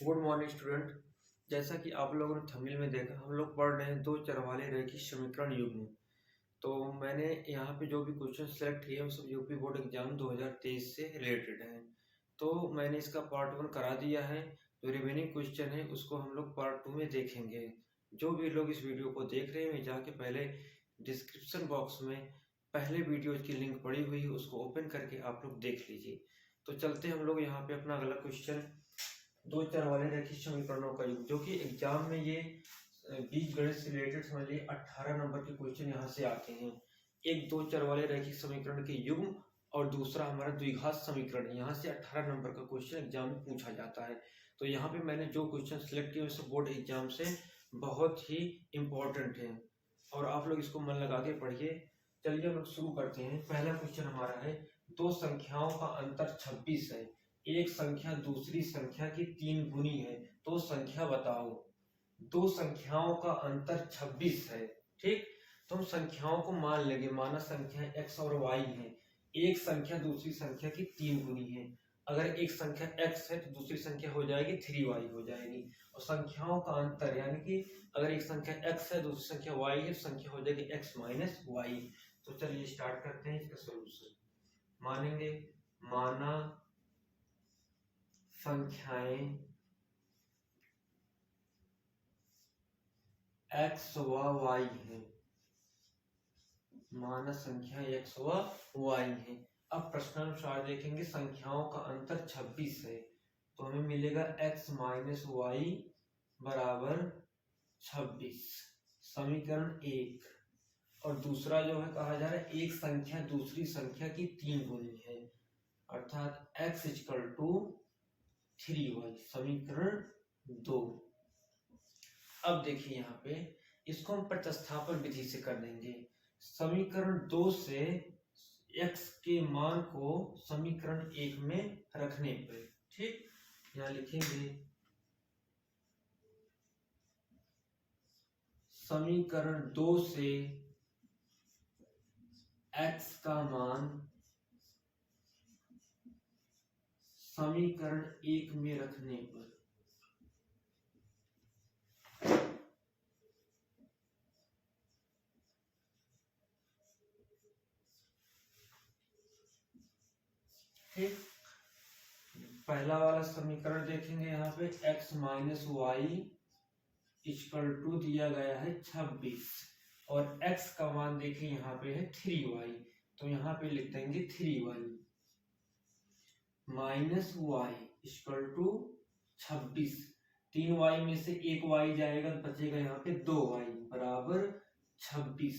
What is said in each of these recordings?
Good morning student. जैसा कि आप लोगों ने थंबनेल में देखा, हम लोग पढ़ रहे हैं दो चर वाले रैखिक समीकरण युग्म। तो मैंने यहाँ पे जो भी क्वेश्चन सेलेक्ट किए वो सब यूपी बोर्ड एग्जाम 2023 से रिलेटेड हैं। तो मैंने इसका पार्ट 1 करा दिया है। जो रिमेनिंग क्वेश्चन है उसको हम लोग पार्ट 2 में देखेंगे। जो भी लोग इस वीडियो को देख रहे हैं जाके पहले डिस्क्रिप्शन बॉक्स में पहले वीडियो की लिंक पड़ी हुई है, उसको ओपन करके आप लोग देख लीजिए। तो चलते हम लोग यहाँ पे अपना अगला क्वेश्चन दो चर वाले रैखिक समीकरणों का युग्म, जो कि एग्जाम में ये बीज गणित से रिलेटेड समझ लीजिए 18 नंबर के क्वेश्चन यहाँ से आते हैं। एक दो चर वाले रैखिक समीकरण के युग्म और दूसरा हमारा द्विघात समीकरण, यहाँ से 18 नंबर का क्वेश्चन एग्जाम में पूछा जाता है। तो यहाँ पे मैंने जो क्वेश्चन सिलेक्ट किए वैसे बोर्ड एग्जाम से बहुत ही इम्पोर्टेंट है और आप लोग इसको मन लगा के पढ़िए। चलिए हम लोग शुरू करते हैं। पहला क्वेश्चन हमारा है, दो संख्याओं का अंतर 26 है, एक संख्या दूसरी संख्या की 3 गुनी है, तो संख्या बताओ। दो संख्याओं का अंतर 26 है, ठीक। तो हम संख्याओं को मान लेंगे, माना संख्या x और y है। एक संख्या दूसरी संख्या की 3 गुनी है। अगर एक संख्या x है तो दूसरी संख्या हो जाएगी 3y हो जाएगी। और संख्याओं का अंतर यानी कि अगर एक संख्या x है दूसरी संख्या y है तो संख्या हो जाएगी x माइनस y। तो चलिए स्टार्ट करते हैं इसका सोल्यूशन। मानेंगे, माना संख्याएं x व y है, माना संख्या x व y है। अब प्रश्नानुसार देखेंगे, संख्याओं का अंतर 26 है तो हमें मिलेगा x माइनस वाई बराबर 26, समीकरण 1। और दूसरा जो है कहा जा रहा है एक संख्या दूसरी संख्या की 3 गुनी है, अर्थात x इक्वल टू 3y, समीकरण 2। अब देखिए यहाँ पे इसको हम प्रतिस्थापन विधि से कर देंगे। समीकरण 2 से x के मान को समीकरण 1 में रखने पर, ठीक। यहाँ लिखेंगे समीकरण 2 से x का मान समीकरण 1 में रखने पर ठीक। पहला वाला समीकरण देखेंगे, यहाँ पे x minus y equal to दिया गया है 26 और x का मान देखिए यहाँ पे है 3y, तो यहाँ पे लिख देंगे 3y minus y equal to 26। 3y में से एक y जाएगा तो बचेगा यहाँ पे 2y बराबर 26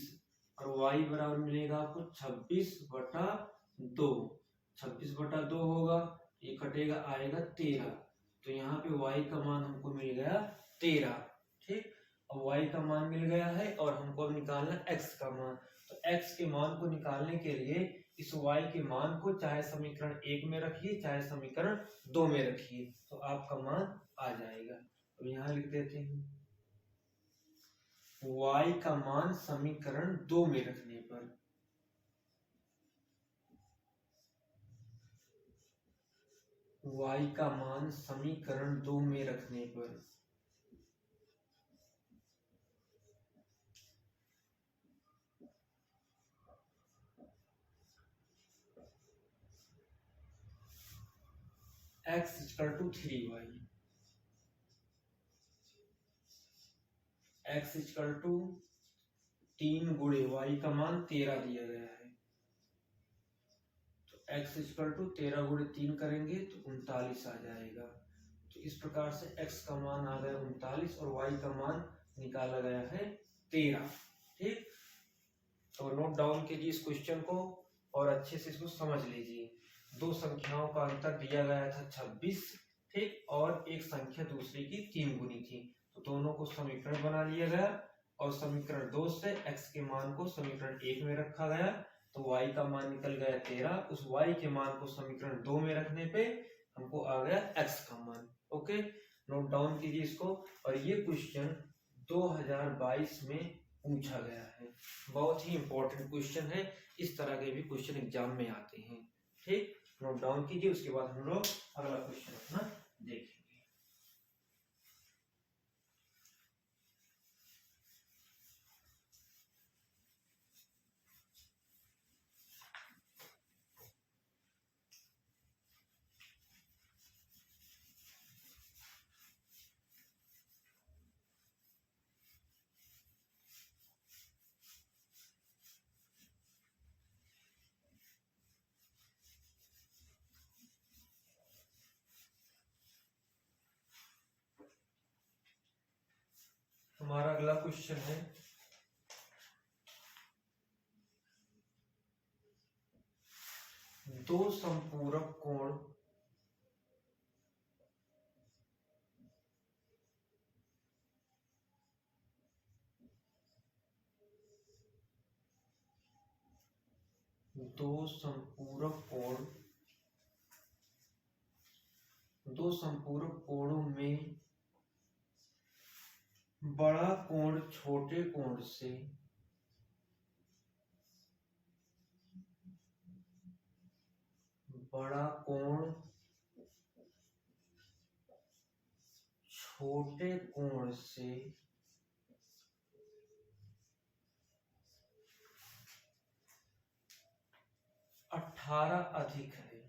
और y बराबर मिलेगा आपको 26/2। 26/2 होगा, ये कटेगा आएगा 13। तो यहाँ पे y का मान हमको मिल गया 13, ठीक। अब y का मान मिल गया है और हमको अब निकालना x का मान। तो x के मान को निकालने के लिए इस y के मान को चाहे समीकरण 1 में रखिए चाहे समीकरण 2 में रखिए, तो आपका मान आ जाएगा। तो यहाँ लिख देते हैं y का मान समीकरण 2 में रखने पर y का मान समीकरण 2 में रखने पर x equal to 3y, x equal to 3 गुणे y का मान 13 दिया गया है, तो x इक्वल टू 13 गुणे 3 करेंगे तो 39 आ जाएगा। तो इस प्रकार से x का मान आ गया 39 और y का मान निकाला गया है 13, ठीक। तो नोट डाउन कीजिए इस क्वेश्चन को और अच्छे से इसको समझ लीजिए। दो संख्याओं का अंतर दिया गया था 26, ठीक, और एक संख्या दूसरी की 3 गुनी थी, तो दोनों को समीकरण बना लिया गया और समीकरण 2 से x के मान को समीकरण 1 में रखा गया, तो y का मान निकल गया 13। उस y के मान को समीकरण 2 में रखने पे हमको आ गया x का मान। ओके, नोट डाउन कीजिए इसको। और ये क्वेश्चन 2022 में पूछा गया है, बहुत ही इंपॉर्टेंट क्वेश्चन है। इस तरह के भी क्वेश्चन एग्जाम में आते हैं, ठीक। नोट डाउन कीजिए, उसके बाद हम लोग अगला क्वेश्चन अपना देखेंगे। अगला क्वेश्चन है, दो संपूरक कोण दो संपूरक कोणों में बड़ा कोण छोटे कोण से बड़ा कोण छोटे कोण से 18 अधिक है,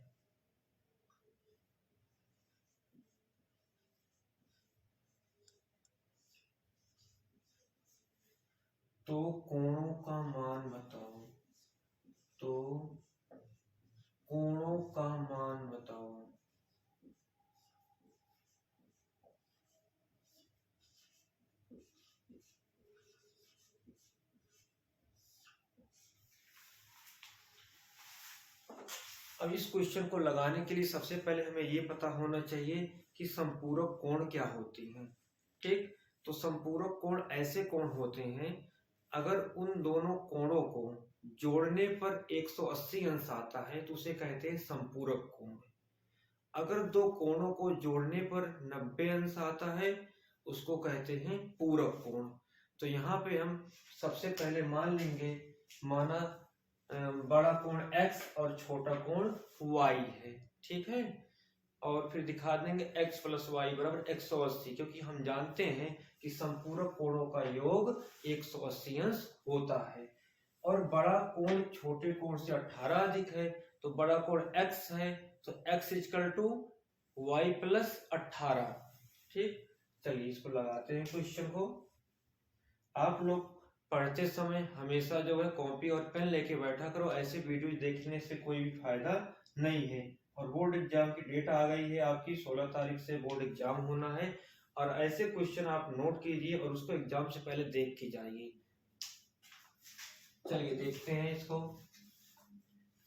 तो कोणों का मान बताओ। तो कोणों का मान बताओ। अब इस क्वेश्चन को लगाने के लिए सबसे पहले हमें ये पता होना चाहिए कि संपूरक कोण क्या होती हैं। ठीक, तो संपूरक कोण ऐसे कोण होते हैं अगर उन दोनों कोणों को जोड़ने पर 180 अंश आता है तो उसे कहते हैं संपूरक कोण। अगर दो कोणों को जोड़ने पर 90 अंश आता है उसको कहते हैं पूरक कोण। तो यहाँ पे हम सबसे पहले मान लेंगे, माना बड़ा कोण x और छोटा कोण y है, ठीक है, और फिर दिखा देंगे x प्लस वाई बराबर 180, क्योंकि हम जानते हैं कि संपूरक कोणों का योग 180 अंश होता है। और बड़ा कोण छोटे कोण से 18 अधिक है, तो बड़ा कोण x है तो x equal to y plus 18। ठीक, चलिए इसको लगाते हैं क्वेश्चन को। आप लोग पढ़ते समय हमेशा जो है कॉपी और पेन लेके बैठा करो, ऐसे वीडियो देखने से कोई भी फायदा नहीं है। और बोर्ड एग्जाम की डेट आ गई है, आपकी 16 तारीख से बोर्ड एग्जाम होना है, और ऐसे क्वेश्चन आप नोट कीजिए और उसको एग्जाम से पहले देख के जाइए। चलिए देखते हैं इसको।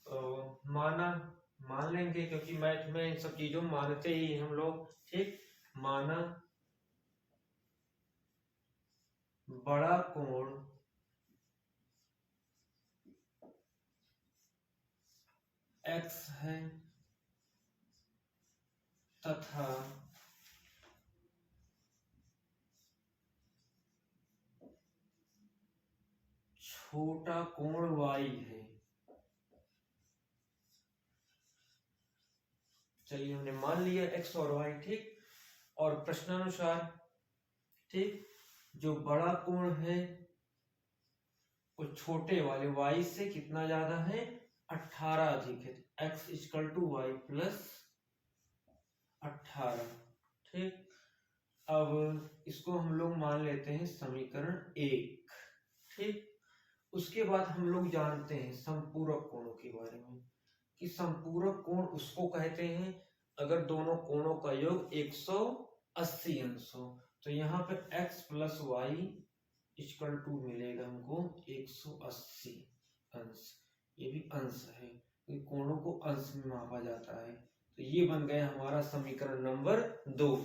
तो मान लेंगे, क्योंकि मैथ में इन सब चीजों मानते ही हम लोग। ठीक, माना बड़ा कोण x है तथा छोटा कोण y है। चलिए हमने मान लिया x और y। ठीक, और प्रश्नानुसार, ठीक, जो बड़ा कोण है वो छोटे वाले y से कितना ज्यादा है, 18 अधिक है, x equal to y plus 18। ठीक, अब इसको हम लोग मान लेते हैं समीकरण 1। ठीक, उसके बाद हम लोग जानते हैं संपूरक कोणों के बारे में कि संपूरक कोण उसको कहते हैं अगर दोनों कोणों का योग 180 अंश हो। तो यहाँ पे x plus y equal to मिलेगा हमको 180 अंश। ये भी अंश है, तो कोणों को अंश में मापा जाता है। तो ये बन गया हमारा समीकरण नंबर 2।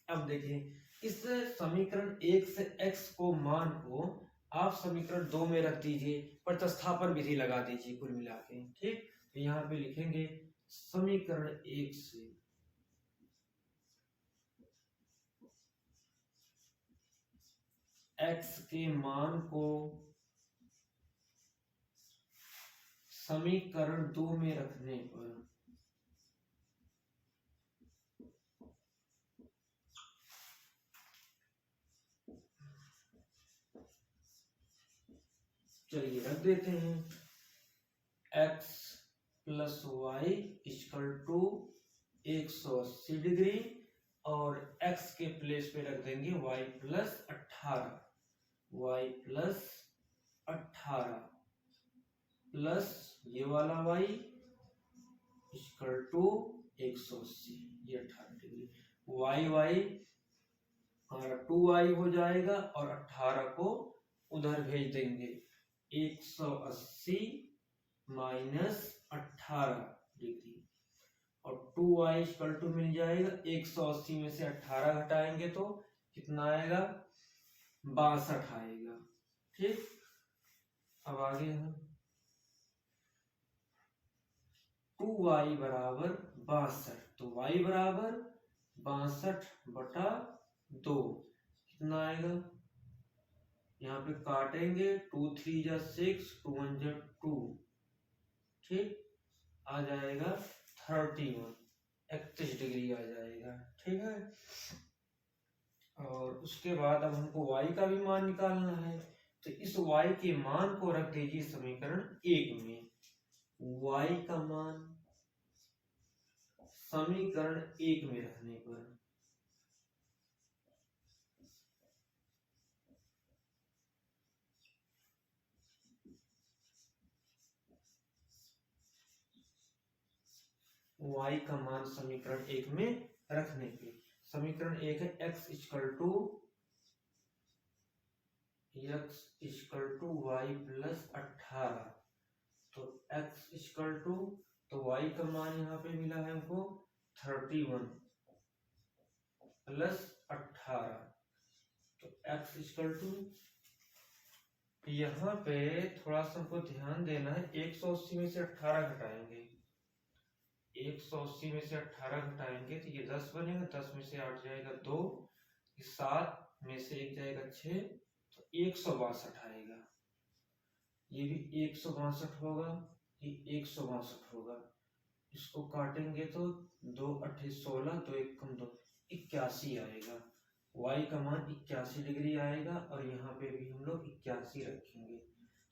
अब देखिए, इस समीकरण 1 से x को मान को आप समीकरण 2 में रख दीजिए, प्रतिस्थापन विधि लगा दीजिए कुल मिला के। ठीक, तो यहाँ पे लिखेंगे समीकरण 1 से x के मान को समीकरण 2 में रखने पर चलिए रख देते हैं x plus y equal to 180 degree, और x के प्लेस पे रख देंगे y plus 18, y plus 18 plus ये वाला y इक्वल टू 180, ये 18 डिग्री। y हमारा 2i हो जाएगा और 18 को उधर भेज देंगे। 180 माइनस 18 डिग्री और 2i इक्वल टू मिल जाएगा 180 में से 18 घटाएंगे तो कितना आएगा 62 आएगा। ठीक, अब आगे हम 2y बराबर 62, तो y बराबर 62/2 कितना आएगा, यहाँ पे काटेंगे 2 3 जा 6, 2 1 जा 2, ठीक, आ जाएगा 31 डिग्री आ जाएगा। ठीक है, और उसके बाद अब हमको y का भी मान निकालना है, तो इस y के मान को रख दीजिए समीकरण 1 में। y का मान समीकरण 1 में रखने पर y का मान समीकरण 1 में रखने पे समीकरण 1 है x equal to y plus 18, तो x इक्वल टू, तो y का मान यहाँ पे मिला है हमको 31 प्लस 18, तो x इक्वल टू, यहाँ पे थोड़ा सा हमको ध्यान देना है, 180 में से 18 घटाएंगे, 180 में से 18 घटाएंगे तो ये 10 बनेगा, 10 में से 8 जाएगा 2, 7 में से 1 जाएगा 6, तो 162 आएगा। ये भी 162 होगा, ये 162 होगा, इसको काटेंगे तो 2 8 16, 2 1 2, 81 आएगा। y का मान 81 डिग्री आएगा और यहाँ पे भी हम लोग 81 रखेंगे,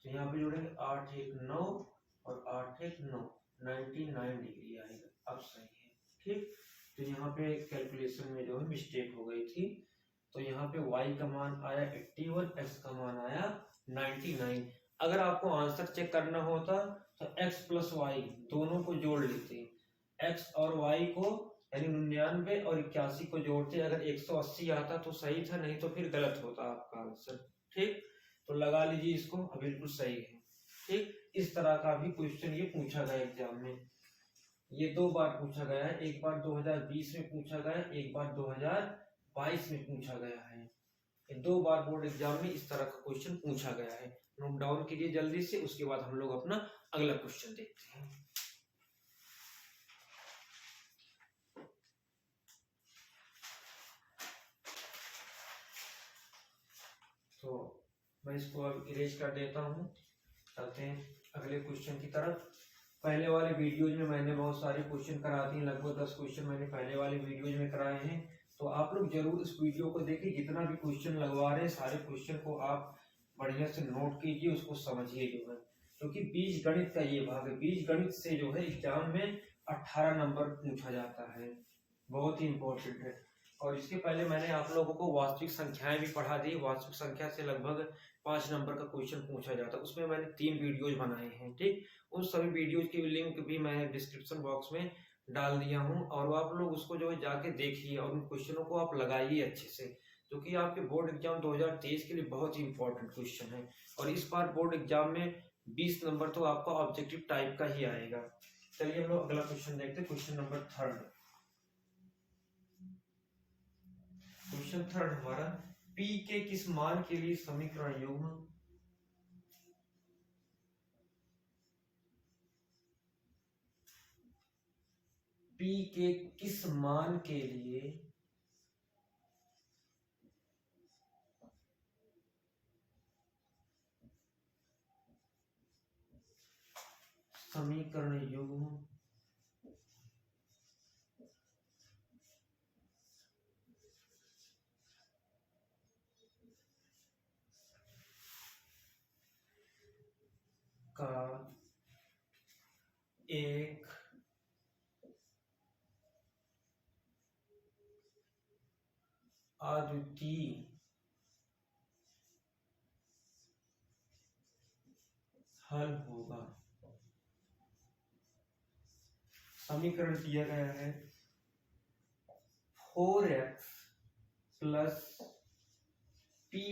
तो यहाँ पे जोड़ेंगे 8 1 9 और 8 1 9, 99 डिग्री आएगा। अब सही है। ठीक, तो यहाँ पे कैलकुलेशन में जो है मिस्टेक हो गई थी, तो यहाँ पे y का मान आया 81, x का मान आया 99। अगर आपको आंसर चेक करना होता तो x प्लस वाई दोनों को जोड़ लेते, x और y को यानी 99 और 81 को जोड़ते, अगर 180 आता तो सही था, नहीं तो फिर गलत होता आपका आंसर। ठीक, तो लगा लीजिए इसको, बिल्कुल सही है। ठीक, इस तरह का भी क्वेश्चन ये पूछा गया एग्जाम में, ये 2 बार पूछा गया है, एक बार 2020 में पूछा गया, एक बार 2022 में पूछा गया है। ये 2 बार बोर्ड एग्जाम में इस तरह का क्वेश्चन पूछा गया है। नोट डाउन कीजिए जल्दी से, उसके बाद हम लोग अपना अगला क्वेश्चन देखते हैं। तो मैं इसको अब इरेज कर देता हूँ, चलते हैं अगले क्वेश्चन की तरफ। पहले वाले वीडियोज में मैंने बहुत सारे क्वेश्चन करा दिए, लगभग 10 क्वेश्चन मैंने पहले वाले वीडियोज में कराए हैं, तो आप लोग जरूर इस वीडियो को देखिए, जितना भी क्वेश्चन लगवा रहे हैं सारे क्वेश्चन को आप बढ़िया से नोट कीजिए, उसको समझिए जो है, क्योंकि बीज गणित का ये भाग है, बीज गणित से जो है एग्जाम में 18 नंबर पूछा जाता है, बहुत ही इंपॉर्टेंट है। और इसके पहले मैंने आप लोगों को वास्तविक संख्याएं भी पढ़ा दी, वास्तविक संख्या से लगभग 5 नंबर का क्वेश्चन पूछा जाता है, उसमें मैंने 3 वीडियोज बनाए हैं। ठीक, उन सभी वीडियोज की लिंक भी मैं डिस्क्रिप्शन बॉक्स में डाल दिया हूँ, और आप लोग उसको जो है जाके देखिए और उन क्वेश्चनों को आप लगाइए अच्छे से, क्योंकि आपके बोर्ड एग्जाम 2023 के लिए बहुत ही इंपॉर्टेंट क्वेश्चन है। और इस बार बोर्ड एग्जाम में 20 नंबर तो आपका ऑब्जेक्टिव टाइप का ही आएगा। चलिए हम लोग अगला क्वेश्चन देखते हैं, क्वेश्चन नंबर 3। क्वेश्चन 3 हमारा, p के किस मान के लिए समीकरण युग्म p के किस मान के लिए समीकरण युग्म का एक अद्वितीय हल होगा। समीकरण दिया गया है 4x plus py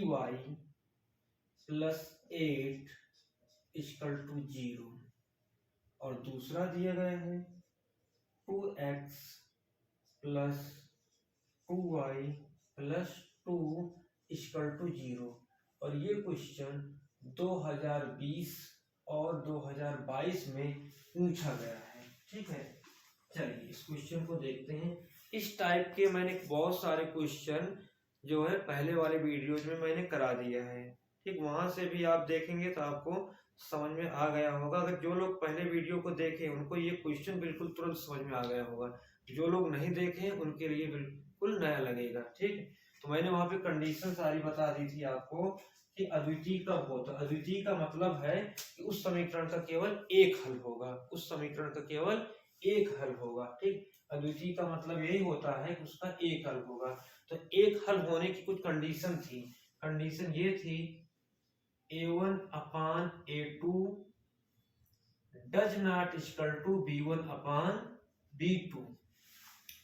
plus 8 equal to 0 और दूसरा दिया गया है 2x plus 2y plus 2 equal to 0 और ये क्वेश्चन 2020 और 2022 में पूछा गया है। ठीक है, चलिए इस क्वेश्चन को देखते हैं। इस टाइप के मैंने बहुत सारे क्वेश्चन जो है पहले वाले वीडियोज में मैंने करा दिया है। ठीक, वहां से भी आप देखेंगे तो आपको समझ में आ गया होगा। अगर जो लोग पहले वीडियो को देखे उनको ये क्वेश्चन बिल्कुल तुरंत समझ में आ गया होगा, जो लोग नहीं देखे उनके लिए बिल्कुल नया लगेगा। ठीक, तो मैंने वहां पे कंडीशन सारी बता दी थी आपको कि अद्वितीय कब होता है। अद्वितीय का मतलब है कि उस समीकरण का केवल एक हल होगा, उस समीकरण का केवल एक हल होगा। ठीक, अद्वितीय का मतलब यही होता है कि उसका एक हल होगा। तो एक हल होने की कुछ कंडीशन थी। कंडीशन ये थी a1 upon a2 does not equal to b1 upon b2।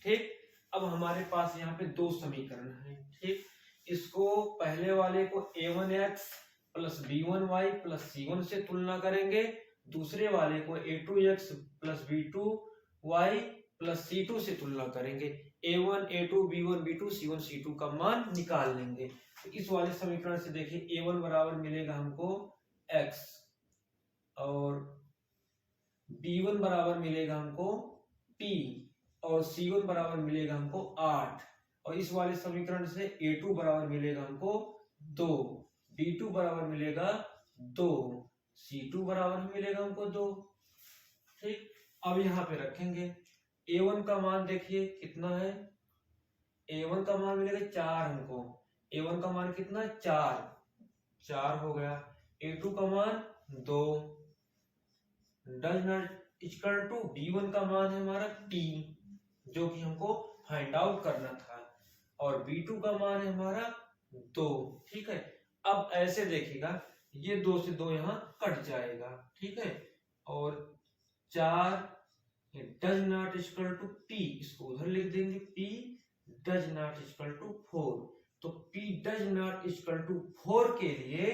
ठीक, अब हमारे पास यहाँ पे दो समीकरण है। ठीक, इसको पहले वाले को a1x plus b1y plus c1 से तुलना करेंगे, दूसरे वाले को a2x plus b2y plus c2 से तुलना करेंगे। a1 a2 b1 b2 c1 c2 का मान निकाल लेंगे। तो इस वाले समीकरण से देखिए a1 बराबर मिलेगा हमको x और b1 बराबर मिलेगा हमको p और c1 बराबर मिलेगा हमको 8 और इस वाले समीकरण से a2 बराबर मिलेगा हमको 2, b2 बराबर मिलेगा 2, c2 बराबर मिलेगा हमको 2। ठीक, अब यहाँ पे रखेंगे a1 का मान देखिए कितना है, a1 का मान मिलेगा 4 हमको। a1 का मान कितना 4 हो गया। a2 का मान 2 does not equal to b1 का मान है हमारा t जो कि हमको फाइंड आउट करना था और b2 का मान है हमारा 2। ठीक है, अब ऐसे देखिएगा ये 2 से 2 यहाँ कट जाएगा। ठीक है, और 4 does not equal to p, इसको उधर लिख देंगे p does not equal to 4। तो p does not equal to 4 के लिए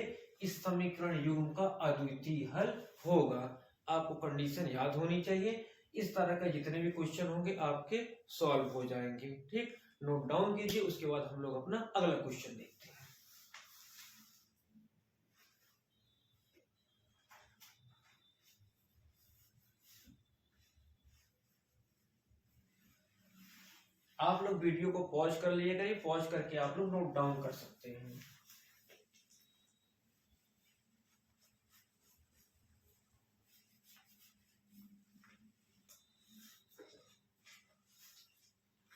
इस समीकरण युग्म का अद्वितीय हल होगा। आपको कंडीशन याद होनी चाहिए। इस तरह के जितने भी क्वेश्चन होंगे आपके सॉल्व हो जाएंगे। ठीक, नोट डाउन कीजिए, उसके बाद हम लोग अपना अगला क्वेश्चन देखते हैं। आप लोग वीडियो को पॉज कर लिएगा, ये पॉज करके आप लोग नोट डाउन कर सकते हैं।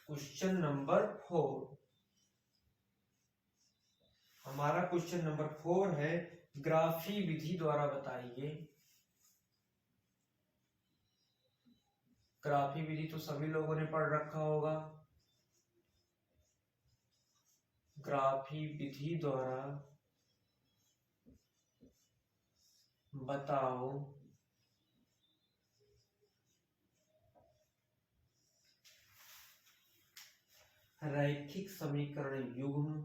क्वेश्चन नंबर 4, हमारा क्वेश्चन नंबर 4 है ग्राफी विधि द्वारा बताइए। ग्राफी विधि तो सभी लोगों ने पढ़ रखा होगा। ग्राफी विधि द्वारा बताओ रैखिक समीकरण युग्म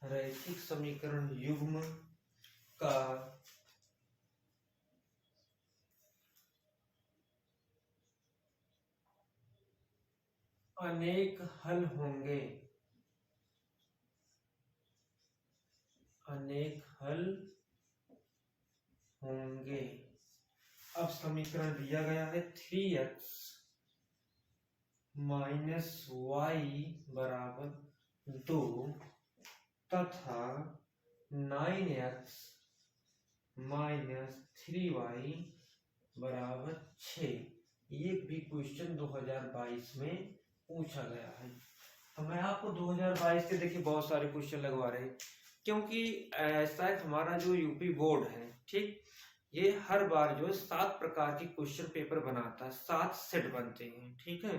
रैखिक समीकरण युग्म का अनेक हल होंगे, अनेक हल होंगे। अब समीकरण दिया गया है 3x माइनस वाई बराबर 2 तथा 9x माइनस 3y बराबर 6। ये भी क्वेश्चन 2022 में पूछा गया है। तो मैं आपको 2022 के देखिए बहुत सारे क्वेश्चन लगवा रहे हैं, क्योंकि ऐसा हमारा जो यूपी बोर्ड है, ठीक, ये हर बार जो 7 प्रकार के क्वेश्चन पेपर बनाता है, 7 सेट बनते हैं। ठीक है,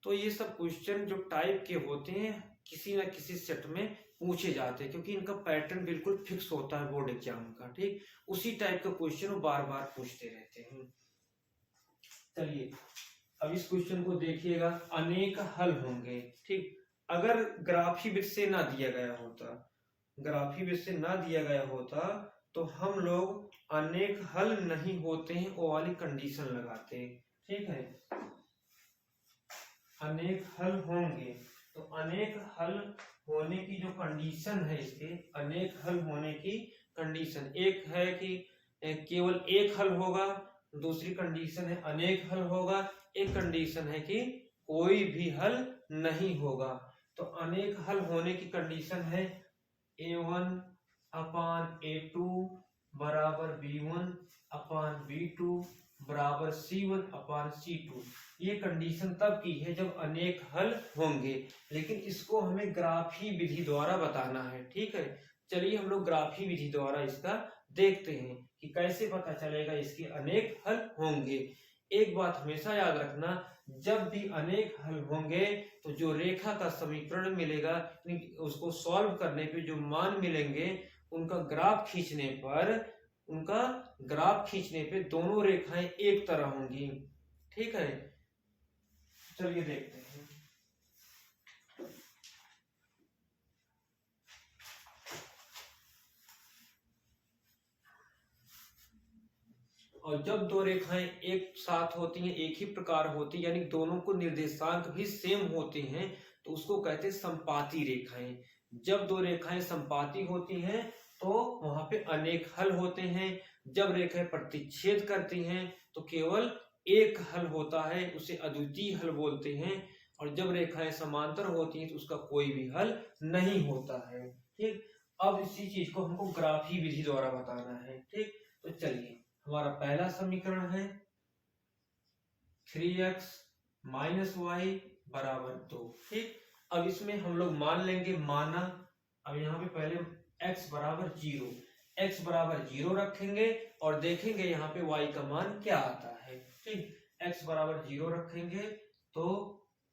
तो ये सब क्वेश्चन जो टाइप के होते हैं किसी ना किसी सेट में पूछे जाते हैं, क्योंकि इनका पैटर्न बिल्कुल फिक्स होता है बोर्ड एग्जाम का। ठीक, उसी टाइप का क्वेश्चन वो बार बार पूछते रहते हैं। चलिए अब इस क्वेश्चन को देखिएगा, अनेक हल होंगे। ठीक, अगर ग्राफी विधि से ना दिया गया होता, ग्राफी विधि से ना दिया गया होता तो हम लोग अनेक हल नहीं होते हैं वो वाली कंडीशन लगाते। ठीक है, अनेक हल होंगे तो अनेक हल होने की जो कंडीशन है, इसके अनेक हल होने की कंडीशन, एक है कि केवल एक हल होगा, दूसरी कंडीशन है अनेक हल होगा, एक कंडीशन है कि कोई भी हल नहीं होगा। तो अनेक हल होने की कंडीशन है a1 अपान a2 बराबर b1 अपान b2 बराबर c1 अपान c2। ये कंडीशन तब की है जब अनेक हल होंगे, लेकिन इसको हमें ग्राफी विधि द्वारा बताना है। ठीक है, चलिए हम लोग ग्राफी विधि द्वारा इसका देखते हैं कि कैसे पता चलेगा इसके अनेक हल होंगे। एक बात हमेशा याद रखना, जब भी अनेक हल होंगे तो जो रेखा का समीकरण मिलेगा, उसको सॉल्व करने पे जो मान मिलेंगे, उनका ग्राफ खींचने पे दोनों रेखाएं एक तरह होंगी। ठीक है, चलिए देखते हैं। और जब दो रेखाएं एक साथ होती हैं, एक ही प्रकार होती है, यानी दोनों को निर्देशांक भी सेम होते हैं, तो उसको कहते हैं संपाती रेखाएं। जब दो रेखाएं संपाती होती हैं तो वहां पे अनेक हल होते हैं। जब रेखाएं प्रतिच्छेद करती हैं तो केवल एक हल होता है, उसे अद्वितीय हल बोलते हैं। और जब रेखाएं समांतर होती हैं तो उसका कोई भी हल नहीं होता है। ठीक, अब इसी चीज को हमको ग्राफी विधि द्वारा बताना है। ठीक, तो चलिए हमारा पहला समीकरण है 3x माइनस वाई बराबर 2। ठीक, अब इसमें हम लोग मान लेंगे, माना अब यहाँ पे पहले x बराबर 0, x बराबर 0 रखेंगे और देखेंगे यहाँ पे y का मान क्या आता है। ठीक, x बराबर 0 रखेंगे तो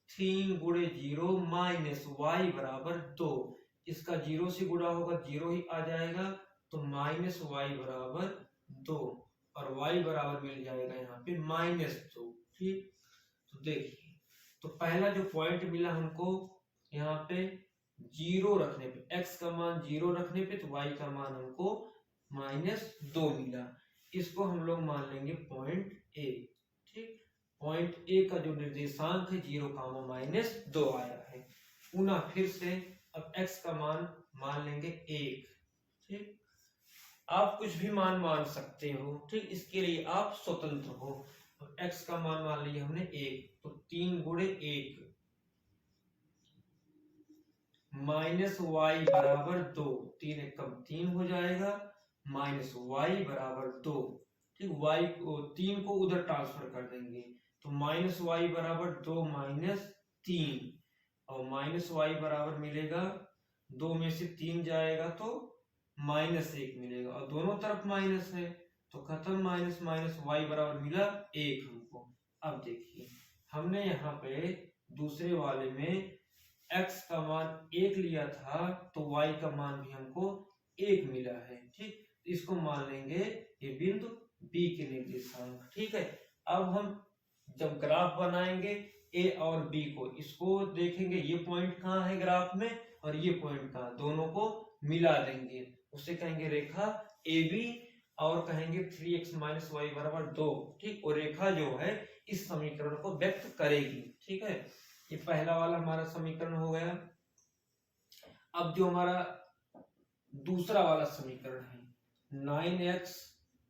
3 गुणे 0 माइनस वाई बराबर 2, इसका 0 से गुणा होगा 0 ही आ जाएगा, तो माइनस वाई बराबर 2 और y बराबर मिल जाएगा यहाँ पे -2। ठीक, तो देखिए, तो पहला जो पॉइंट मिला हमको यहाँ पे 0 रखने पे, x का मान 0 रखने पे, तो y का मान हमको -2 मिला। इसको हम लोग मान लेंगे पॉइंट A। ठीक, पॉइंट A का जो निर्देशांक है 0, -2 आया है। पुनः फिर से अब x का मान लेंगे 1। ठीक, आप कुछ भी मान सकते हो। ठीक, इसके लिए आप स्वतंत्र हो। तो x का मान लिया हमने 1, तो 3 गुणे 1 माइनस वाई बराबर 2, 3 एक कम 3 हो जाएगा, माइनस वाई बराबर 2। ठीक, y को 3 को उधर ट्रांसफर कर देंगे, तो माइनस वाई बराबर 2 माइनस 3, और माइनस वाई बराबर मिलेगा 2 में से 3 जाएगा तो -1 मिलेगा, और दोनों तरफ माइनस है तो खत्म, माइनस माइनस वाई बराबर मिला 1 हमको। अब देखिए, हमने यहाँ पे दूसरे वाले में x का मान 1 लिया था, तो y का मान भी हमको 1 मिला है। ठीक, इसको मान लेंगे ये बिंदु B के निर्देशांक। ठीक है, अब हम जब ग्राफ बनाएंगे A और B को, इसको देखेंगे ये पॉइंट कहाँ है ग्राफ में और ये पॉइंट कहाँ, दोनों को मिला देंगे, उसे कहेंगे रेखा AB, और कहेंगे 3x माइनस वाई बराबर 2। ठीक, और रेखा जो है इस समीकरण को व्यक्त करेगी। ठीक है, ये पहला वाला हमारा समीकरण हो गया। अब जो हमारा दूसरा वाला समीकरण है 9x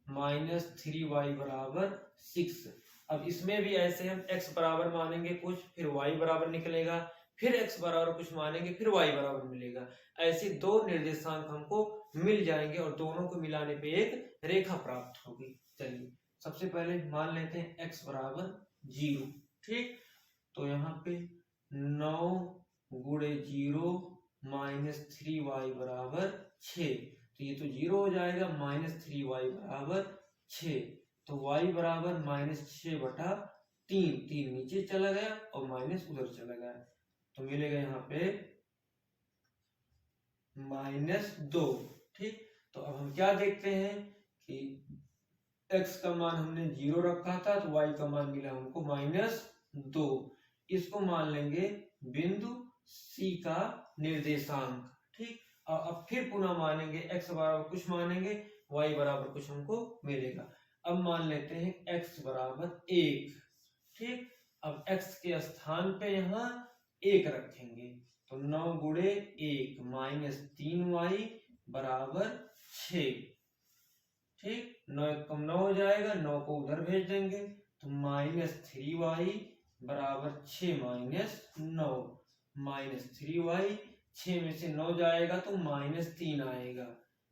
माइनस 3y बराबर 6। अब इसमें भी ऐसे हम x बराबर मानेंगे कुछ, फिर y बराबर निकलेगा, फिर x बराबर कुछ मानेंगे, फिर y बराबर मिलेगा। ऐसे दो निर्देशांक हमको मिल जाएंगे और दोनों को मिलाने पे एक रेखा प्राप्त होगी। चलिए सबसे पहले मान लेते हैं x बराबर 0। ठीक, तो यहाँ पे 9 गुणे 0 माइनस 3y बराबर 6, तो ये तो 0 हो जाएगा, -3y बराबर 6, तो y बराबर -6/3, 3 नीचे चला गया और माइनस उधर चला गया, तो मिलेगा यहाँ पे -2। ठीक, तो अब हम क्या देखते हैं कि x का मान हमने 0 रखा था तो y का मान मिला हमको -2। इसको मान लेंगे बिंदु C का निर्देशांक। ठीक, और अब फिर पुनः मानेंगे x बराबर कुछ मानेंगे, y बराबर कुछ हमको मिलेगा। अब मान लेते हैं x बराबर 1। ठीक, अब x के स्थान पे यहाँ 1 रखेंगे तो 9 गुणे 1 -3y बराबर 6। ठीक, 9 1 कम 9 हो जाएगा, 9 को उधर भेज देंगे तो -3y बराबर 6 -9 -3y, 6 में से 9 जाएगा तो -3 आएगा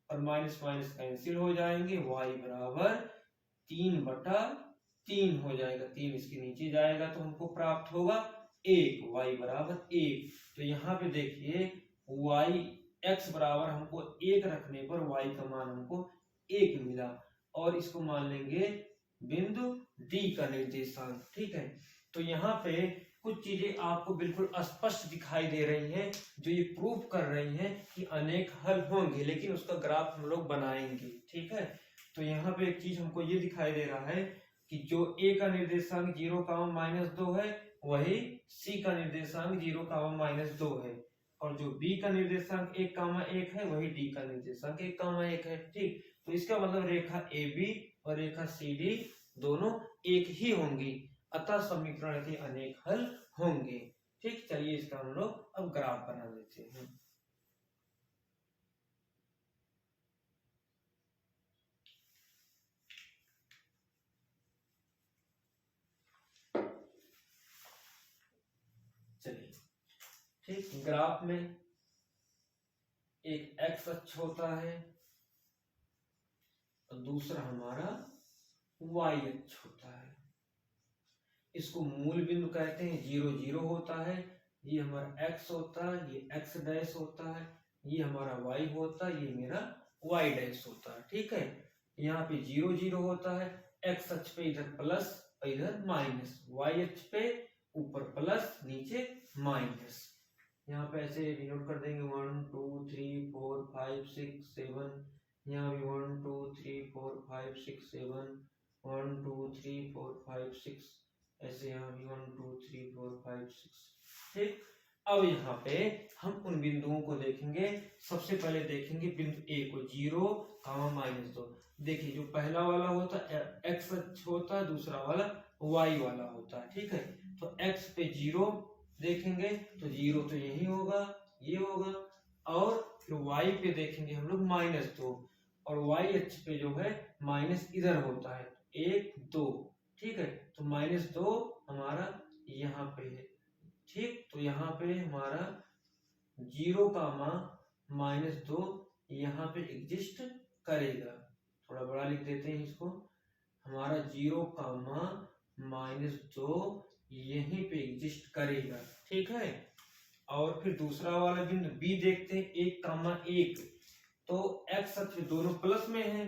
और माइनस माइनस कैंसिल हो जाएंगे, y बराबर 3/3 हो जाएगा, 3 इसके नीचे जाएगा तो हमको प्राप्त होगा 1, y बराबर 1। तो यहाँ पे देखिए y x बराबर हमको 1 रखने पर y का मान हमको 1 मिला और इसको मान लेंगे बिंदु D का निर्देशांक। ठीक है, तो यहाँ पे कुछ चीजें आपको बिल्कुल स्पष्ट दिखाई दे रही हैं जो ये प्रूव कर रही हैं कि अनेक हल होंगे, लेकिन उसका ग्राफ हम लोग बनाएंगे। ठीक है, तो यहाँ पे एक चीज हमको ये दिखाई दे रहा है कि जो A का निर्देशांक 0, -2 है वही C का निर्देशांक 0, -2 है और जो B का निर्देशांक 1, 1 है वही D का निर्देशांक 1, 1 है। ठीक, तो इसका मतलब रेखा AB और रेखा CD दोनों एक ही होंगी, अतः समीकरण के अनेक हल होंगे। ठीक, चलिए इसका हम लोग अब ग्राफ बना लेते हैं। चलिए, ठीक, ग्राफ में एक x अक्ष होता है और दूसरा हमारा y अक्ष होता है। इसको मूल बिंदु कहते हैं, 0 0 होता है, ये हमारा x होता है, ये x डैश होता है, ये हमारा y होता है, ये मेरा y डैश होता है। ठीक है, यहाँ पे 0 0 होता है, x अक्ष पे इधर प्लस इधर माइनस, y अक्ष पे ऊपर प्लस नीचे माइनस। यहाँ पे ऐसे डिनोट कर देंगे 1 2 3 4 5 6 7, यहाँ भी 1 2 3 4 5 6 7, 1 2 3 4 5 6, ऐसे यहाँ भी 1 2 3 4 5 6। ठीक, अब यहाँ पे हम उन बिंदुओं को देखेंगे। सबसे पहले देखेंगे बिंदु A को, 0, -2। देखिए जो पहला वाला होता है x अक्ष होता है, दूसरा वाला y वाला होता है। ठीक है, तो x पे 0 देखेंगे तो 0 तो यही होगा, ये होगा, और फिर y पे देखेंगे हम लोग -2 और y अक्ष पे जो है माइनस इधर होता है 1 2। ठीक है, तो -2 हमारा यहाँ पे है। ठीक, तो यहाँ पे हमारा 0, -2 यहाँ पे एग्जिस्ट करेगा। थोड़ा बड़ा लिख देते हैं इसको, हमारा 0, -2 यहीं पे एग्जिस्ट करेगा। ठीक है, और फिर दूसरा वाला बिंदु B देखते हैं, 1, 1, तो x अक्ष दोनों प्लस में है।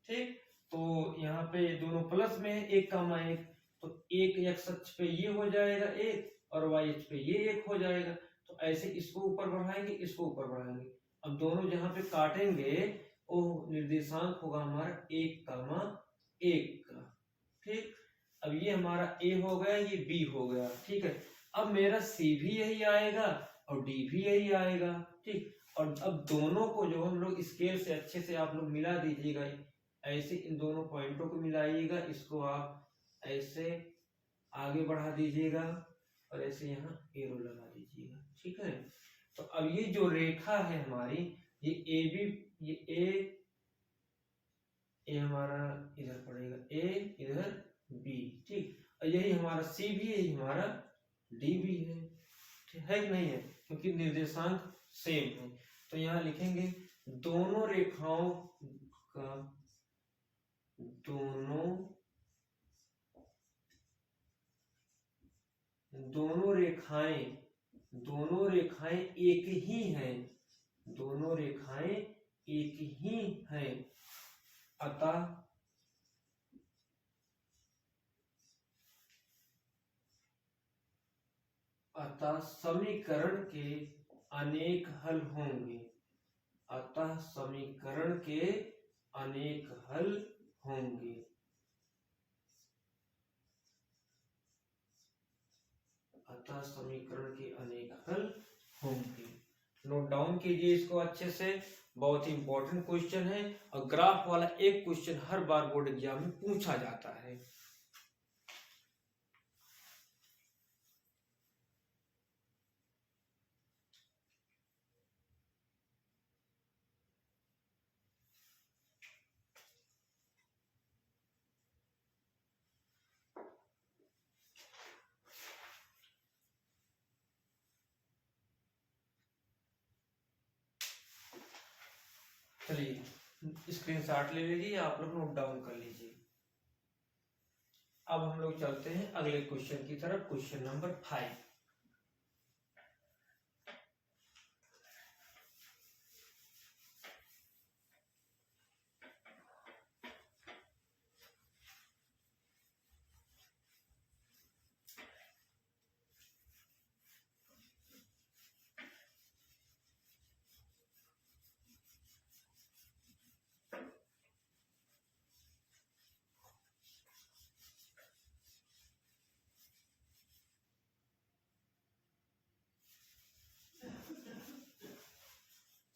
ठीक, तो यहाँ पे दोनों प्लस में है, 1, 1, तो 1 x अक्ष पे ये हो जाएगा 1 और y अक्ष पे ये 1 हो जाएगा। तो ऐसे इसको ऊपर बढ़ाएंगे, इसको ऊपर बढ़ाएंगे। अब दोनों जहाँ पे काटेंगे वो निर्देशांक होगा हमारा 1, 1 का। ठीक, अब ये हमारा A हो गया, ये B हो गया। ठीक है, अब मेरा C भी यही आएगा और D भी यही आएगा। ठीक, और अब दोनों को जो हम लोग स्केल से अच्छे से आप लोग मिला दीजिएगा, ऐसे इन दोनों पॉइंटों को मिलाइएगा, इसको आप ऐसे आगे बढ़ा दीजिएगा और ऐसे यहाँ एरो लगा दीजिएगा। ठीक है, तो अब ये जो रेखा है हमारी, ये AB, ये A हमारा इधर पड़ेगा, A इधर B। ठीक, और यही हमारा C भी है, यही हमारा D भी है। ठीक है कि नहीं है, क्योंकि निर्देशांक सेम है। तो यहाँ लिखेंगे दोनों रेखाओं का, दोनों रेखाएं एक ही हैं, दोनों रेखाएं एक ही हैं, अतः समीकरण के अनेक हल होंगे। अतः समीकरण के अनेक हल होंगे। अतः समीकरण के अनेक हल होंगे। नोट डाउन कीजिए इसको अच्छे से, बहुत ही इंपॉर्टेंट क्वेश्चन है और ग्राफ वाला एक क्वेश्चन हर बार बोर्ड एग्जाम में पूछा जाता है। चलिए स्क्रीनशॉट ले लीजिए, आप लोग नोट डाउन कर लीजिए। अब हम लोग चलते हैं अगले क्वेश्चन की तरफ, क्वेश्चन नंबर 5।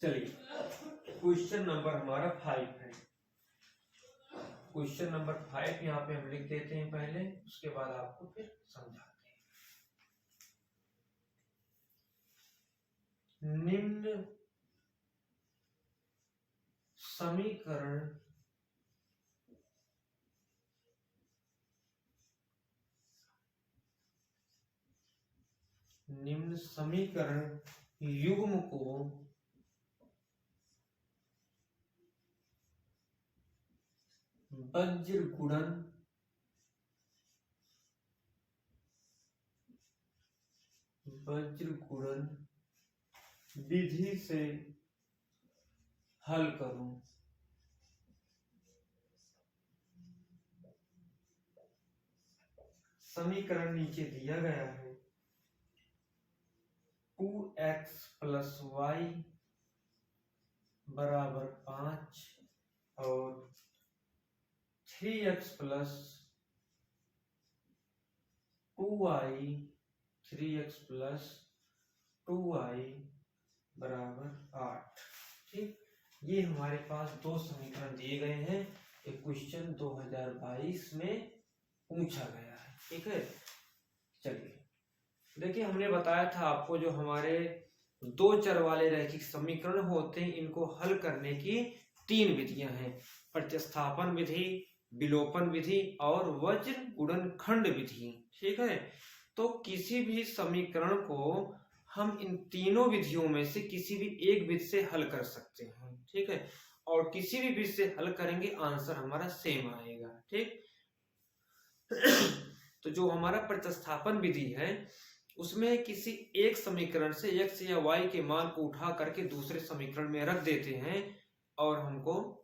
चलिए क्वेश्चन नंबर हमारा 5 है। क्वेश्चन नंबर 5 यहाँ पे हम लिख देते हैं पहले, उसके बाद आपको फिर समझाते हैं। निम्न समीकरण युग्म को वज्र गुणन विधि से हल करूं। समीकरण नीचे दिया गया है, 2x + y = 5 और 3x + 2y = 8। ठीक, ये हमारे पास दो समीकरण दिए गए हैं। एक क्वेश्चन 2022 में पूछा गया है। ठीक है, चलिए देखिए, हमने बताया था आपको जो हमारे दो चर वाले रैखिक समीकरण होते हैं, इनको हल करने की 3 विधियां हैं, प्रतिस्थापन विधि, विलोपन विधि और वज्र गुणनखंड विधि। ठीक है, तो किसी भी समीकरण को हम इन तीनों विधियों में से किसी भी एक विधि से हल कर सकते हैं। ठीक है, और किसी भी विधि से हल करेंगे आंसर हमारा सेम आएगा। ठीक तो जो हमारा प्रतिस्थापन विधि है उसमें किसी एक समीकरण से x या y के मान को उठा करके दूसरे समीकरण में रख देते हैं और हमको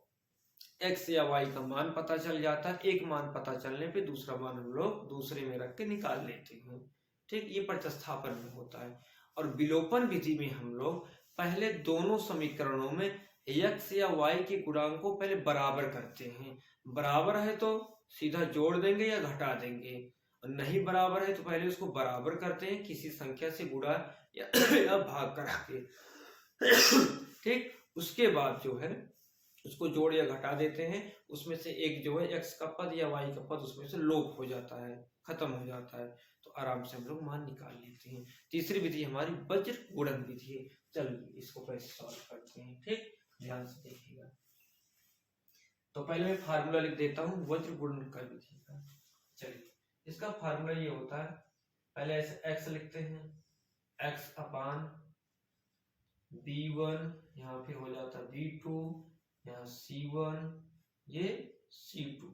x या y का मान पता चल जाता है। एक मान पता चलने पे दूसरा मान हम लोग दूसरे में रख के निकाल लेते हैं। ठीक, ये प्रतिस्थापन में होता है। और विलोपन विधि में हम लोग पहले दोनों समीकरणों में x या y के गुणांक को पहले बराबर करते हैं। बराबर है तो सीधा जोड़ देंगे या घटा देंगे, और नहीं बराबर है तो पहले उसको बराबर करते हैं किसी संख्या से गुणा या भाग करा के। ठीक, उसके बाद जो है उसको जोड़ या घटा देते हैं, उसमें से एक जो है x का पद या y का पद उसमें से लोप हो जाता है, खत्म हो जाता है, तो आराम से हम लोग मान निकाल लेते हैं। तीसरी विधि हमारी वज्र गुणन विधि है। चलिए इसको कैसे सॉल्व करते हैं, ठीक ध्यान से देखिएगा। तो पहले मैं फार्मूला लिख देता हूँ वज्र गुणन का विधि का। चलिए इसका फार्मूला ये होता है, पहले ऐसे x लिखते हैं, x/b1, यहाँ फिर हो जाता है b2, यहाँ c1, ये c2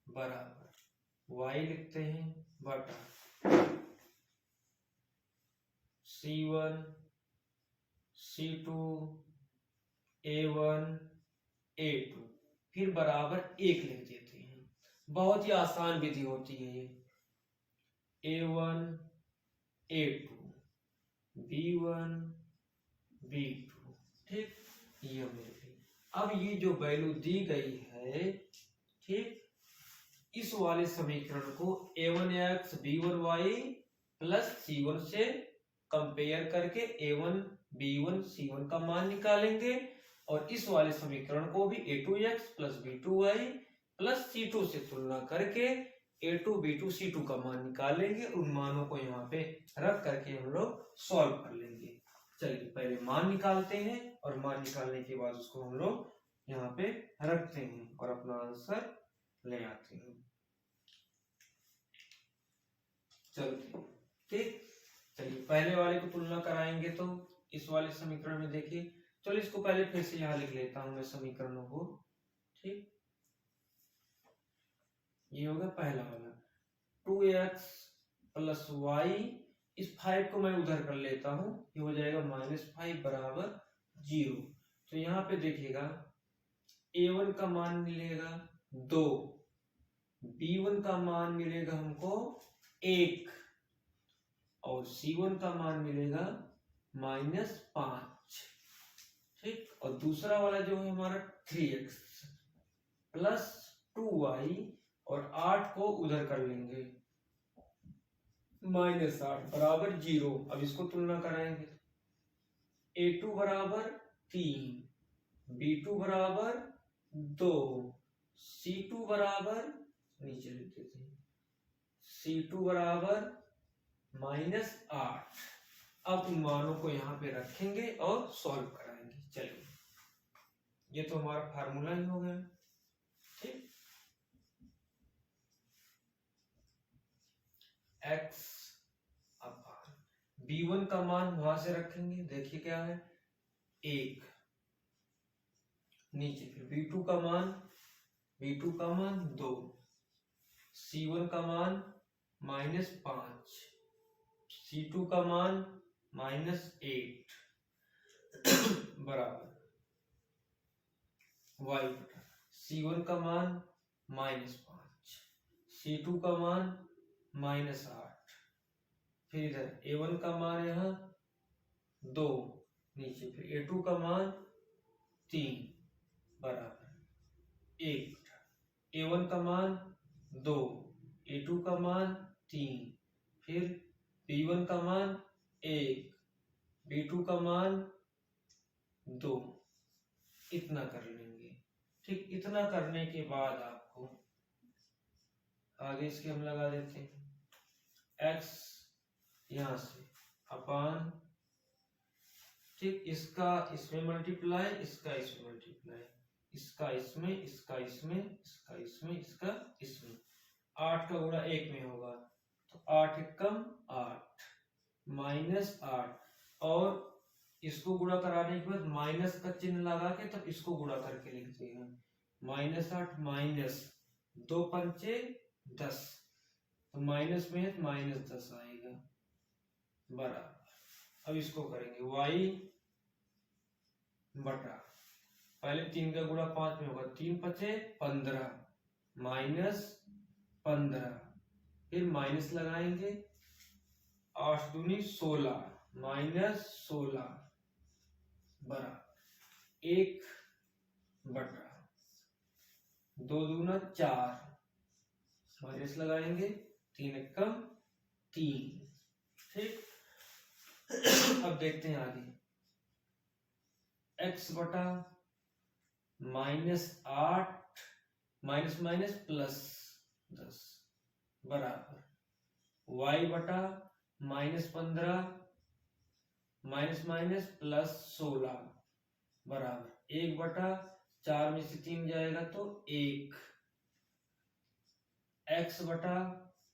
बराबर y लिखते हैं बटा c1 c2 a1 a2 फिर बराबर 1 लिख देते हैं। बहुत ही आसान विधि होती है ये। a1 a2 b1 b2। ठीक, ये मिल गई। अब ये जो वैल्यू दी गई है, ठीक, इस वाले समीकरण को a1x b1y प्लस c1 से कंपेयर करके a1 b1 c1 का मान निकालेंगे और इस वाले समीकरण को भी a2x plus b2y plus c2 से तुलना करके a2 b2 c2 का मान निकालेंगे। उन मानों को यहाँ पे रख करके हम लोग सॉल्व कर लेंगे। चलिए पहले मान निकालते हैं और मान निकालने के बाद उसको हम लोग यहाँ पे रखते हैं और अपना आंसर ले आते हैं। चलो ठीक, चलिए पहले वाले को तुलना कराएंगे तो इस वाले समीकरण में देखिए, चलो इसको पहले फिर से यहाँ लिख लेता हूं मैं समीकरणों को। ठीक, ये होगा पहला वाला 2x प्लस वाई, इस 5 को मैं उधर कर लेता हूं, ये हो जाएगा -5 बराबर 0। तो यहाँ पे देखिएगा a1 का मान मिलेगा 2, b1 का मान मिलेगा हमको 1 और c1 का मान मिलेगा -5। ठीक, और दूसरा वाला जो है हमारा 3x प्लस 2y और 8 को उधर कर लेंगे -8 बराबर 0। अब इसको तुलना कराएंगे, a2 बराबर 3, b2 बराबर 2, c2 बराबर, नीचे लिख देते हैं, c2 बराबर -8। अब इन मानों को यहाँ पे रखेंगे और सॉल्व कराएंगे। चलिए, ये तो हमारा फार्मूला ही हो गया। ठीक, x अपान b1 का मान वहां से रखेंगे, देखिए क्या है 1, नीचे फिर b2 का मान 2, c1 का मान -5, c2 का मान -8 बराबर y बटा c1 का मान -5, c2 का मान -8, फिर इधर a1 का मान यहाँ 2, नीचे फिर a2 का मान 3 बराबर 1 बटा a1 का मान 2, a2 का मान 3, फिर b1 का मान 1, b2 का मान 2, इतना कर लेंगे। ठीक, इतना करने के बाद आपको आगे इसके हम लगा देते हैं, x यहां से अपान, ठीक, इसका इसमें मल्टीप्लाई, इसका इसमें मल्टीप्लाई, इसका इसमें, इसका इसमें, इसका इसमें, इसका इसमें, 8 का गुणा 1 में होगा तो 8 एकम 8 -8, और इसको गुणा कराने के बाद माइनस का चिन्ह लगा के तब इसको गुणा करके लिखते हैं, -8 माइनस 2 पंचे 10, तो माइनस में है तो -10 आएगा बराबर। अब इसको करेंगे y बटा, पहले 3 का गुणा 5 में होगा, 3 पचे 15 -15, फिर माइनस लगाएंगे, 8 दूनी 16 -16 बराबर 1 बटा 2 दूना 4, माइनस लगाएंगे, 3 एकम 3। ठीक, अब देखते हैं आगे, x बटा -8 माइनस माइनस प्लस 10 बराबर y बटा -15 माइनस माइनस प्लस 16 बराबर 1 बटा 4 में से 3 जाएगा तो 1, x बटा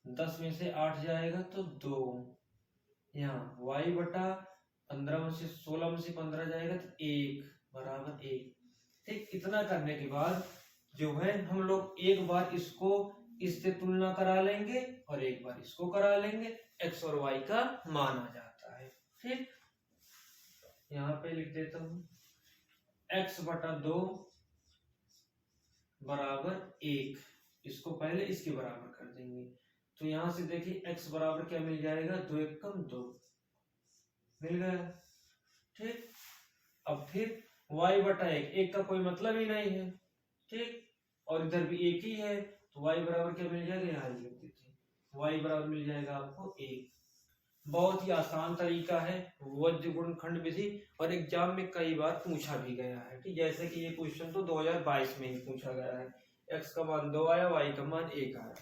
10 में से 8 जाएगा तो 2, यहाँ y बटा 15 में से 16 में से 15 जाएगा तो 1 बराबर 1। ठीक, इतना करने के बाद जो है हम लोग एक बार इसको इससे तुलना करा लेंगे और एक बार इसको करा लेंगे, x और y का मान आ जाता है। ठीक, यहाँ पे लिख देता हूं, x बटा 2 बराबर 1, इसको पहले इसके बराबर कर देंगे, तो यहां से देखिए x बराबर क्या मिल जाएगा, 2 एकम 2 मिल गया। ठीक, अब फिर y बटा एक का कोई मतलब ही नहीं है, ठीक, और इधर भी एक ही है, तो y बराबर क्या मिल जाएगा, यहाँ लिख देते हैं, y बराबर मिल जाएगा आपको एक। बहुत ही आसान तरीका है वज्र गुणनखंड विधि, और एग्जाम में कई बार पूछा भी गया है, ठीक, जैसे कि ये क्वेश्चन तो 2022 में ही पूछा गया है, x का मान 2 आया, y का मान 1 आया।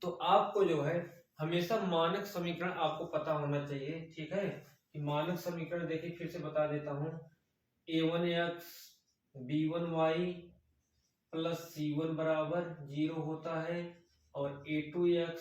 तो आपको जो है हमेशा मानक समीकरण आपको पता होना चाहिए, ठीक है, कि मानक समीकरण देखिए फिर से बता देता हूं, a1x b1y प्लस c1 बराबर 0 होता है, और a2x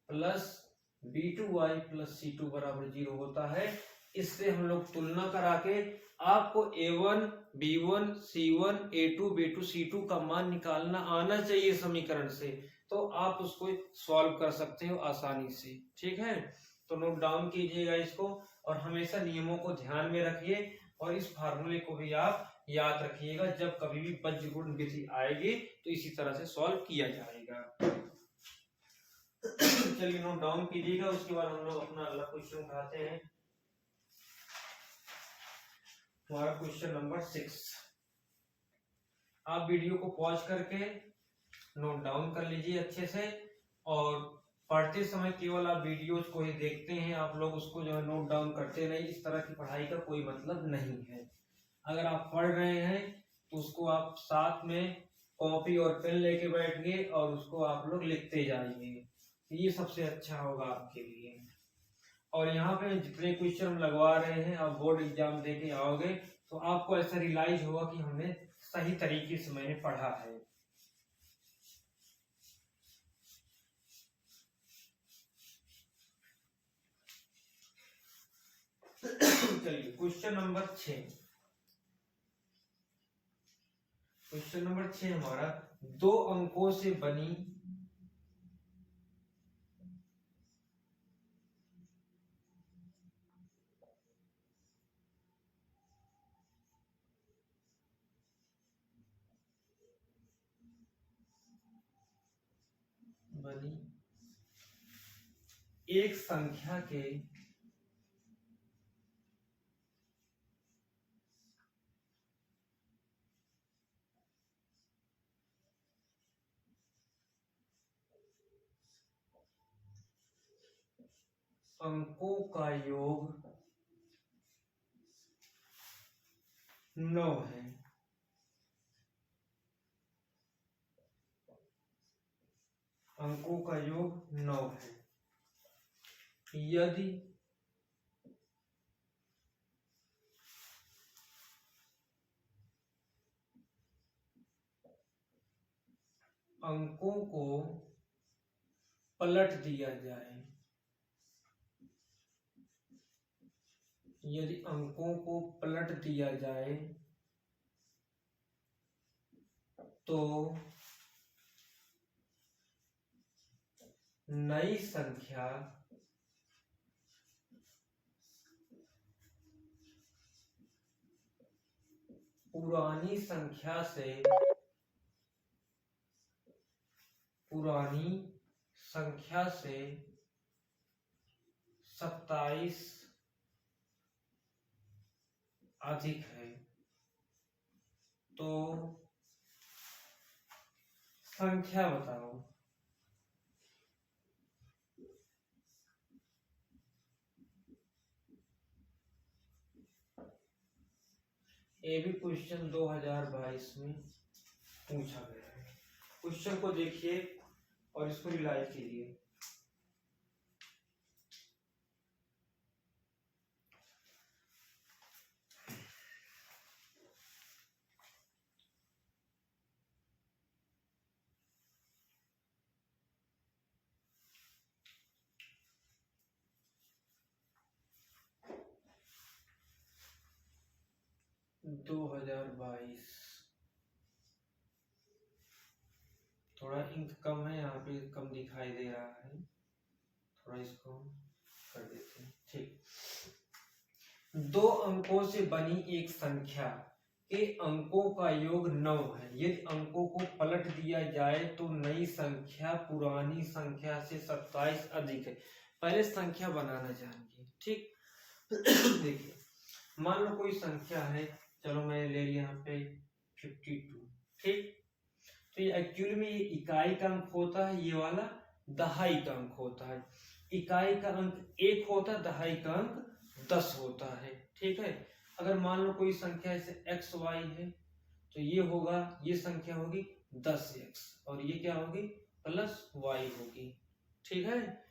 plus b2y plus c2 बराबर 0 होता है। इससे हम लोग तुलना करा के आपको a1 b1 c1 a2 b2 c2 का मान निकालना आना चाहिए समीकरण से, तो आप उसको सॉल्व कर सकते हो आसानी से, ठीक है। तो नोट डाउन कीजिएगा इसको, और हमेशा नियमों को ध्यान में रखिए, और इस फार्मूले को भी आप याद रखिएगा, जब कभी भी वज्र गुण विधि आएगी तो इसी तरह से सॉल्व किया जाएगा। चलिए नोट डाउन कीजिएगा, उसके बाद हम लोग अपना अगला क्वेश्चन उठाते हैं। हमारा क्वेश्चन नंबर 6, आप वीडियो को पॉज करके नोट डाउन कर लीजिए अच्छे से, और पढ़ते समय केवल आप वीडियोज को ही देखते हैं, आप लोग उसको जो है नोट डाउन करते नहीं, इस तरह की पढ़ाई का कोई मतलब नहीं है। अगर आप पढ़ रहे हैं तो उसको आप साथ में कॉपी और पेन लेके बैठिए और उसको आप लोग लिखते जाइए, ये सबसे अच्छा होगा आपके लिए। और यहाँ पे जितने क्वेश्चन हम लगवा रहे हैं, आप बोर्ड एग्जाम देके आओगे तो आपको ऐसा रियलाइज होगा कि हमने सही तरीके से मैंने पढ़ा है। चलिए क्वेश्चन नंबर 6, क्वेश्चन नंबर 6 हमारा 2 अंकों से बनी एक संख्या के अंकों का योग 9 है। अंकों का योग 9 है। यदि अंकों को पलट दिया जाए, यदि अंकों को पलट दिया जाए तो नई संख्या पुरानी संख्या से 27 अधिक है, तो संख्या बताओ। ये भी क्वेश्चन 2022 में पूछा गया है। क्वेश्चन को देखिए और इसको रियलाइज कीजिए। दो 2022 थोड़ा इंक कम है, यहाँ पे कम दिखाई दे रहा है, थोड़ा इसको कर देते हैं, ठीक। 2 अंकों से बनी एक संख्या के अंकों का योग 9 है। यदि अंकों को पलट दिया जाए तो नई संख्या पुरानी संख्या से 27 अधिक है। पहले संख्या बनाना जानिए, ठीक। देखिए मान लो कोई संख्या है, चलो मैं ले लिया यहाँ पे 52, ठीक। तो ये एक्चुअली में ये इकाई का अंक होता है, ये वाला दहाई का अंक होता है। इकाई का अंक 1 होता है, दहाई का अंक 10 होता है, ठीक है। अगर मान लो कोई संख्या ऐसे एक्स वाई है, तो ये होगा, ये संख्या होगी 10x और ये क्या होगी प्लस वाई होगी, ठीक है।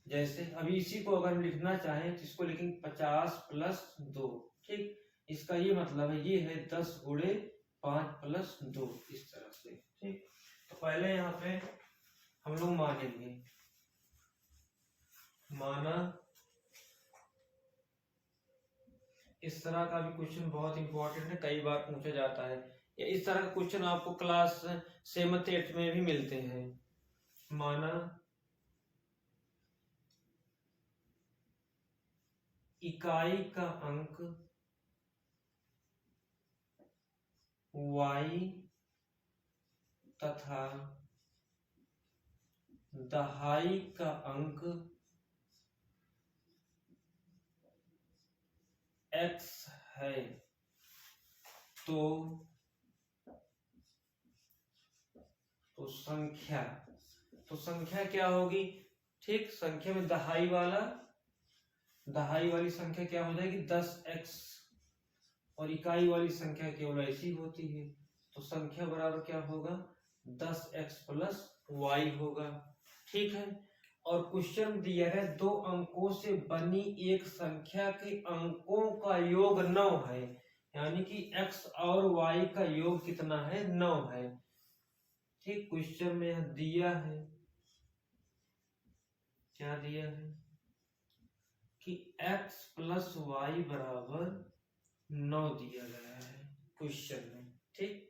जैसे अभी इसी को अगर हम लिखना चाहें तो इसको लिखेंगे 50 प्लस 2, ठीक। इसका ये मतलब है ये है 10 गुणे 5 प्लस 2, इस तरह से, ठीक। तो पहले यहाँ पे हम लोग मानेंगे, माना। इस तरह का भी क्वेश्चन बहुत इंपॉर्टेंट है, कई बार पूछा जाता है, या इस तरह का क्वेश्चन आपको क्लास 7th 8th में भी मिलते हैं। माना इकाई का अंक y तथा दहाई का अंक x है, तो संख्या क्या होगी, ठीक। संख्या में दहाई वाली संख्या क्या हो जाएगी 10x, और इकाई वाली संख्या केवल ऐसी होती है, तो संख्या बराबर क्या होगा 10x प्लस वाई होगा, ठीक है। और क्वेश्चन दिया है 2 अंकों से बनी एक संख्या के अंकों का योग 9 है, यानी कि x और y का योग कितना है 9 है, ठीक। क्वेश्चन में यह दिया है, क्या दिया है कि x प्लस वाई बराबर 9 दिया गया है क्वेश्चन में, ठीक।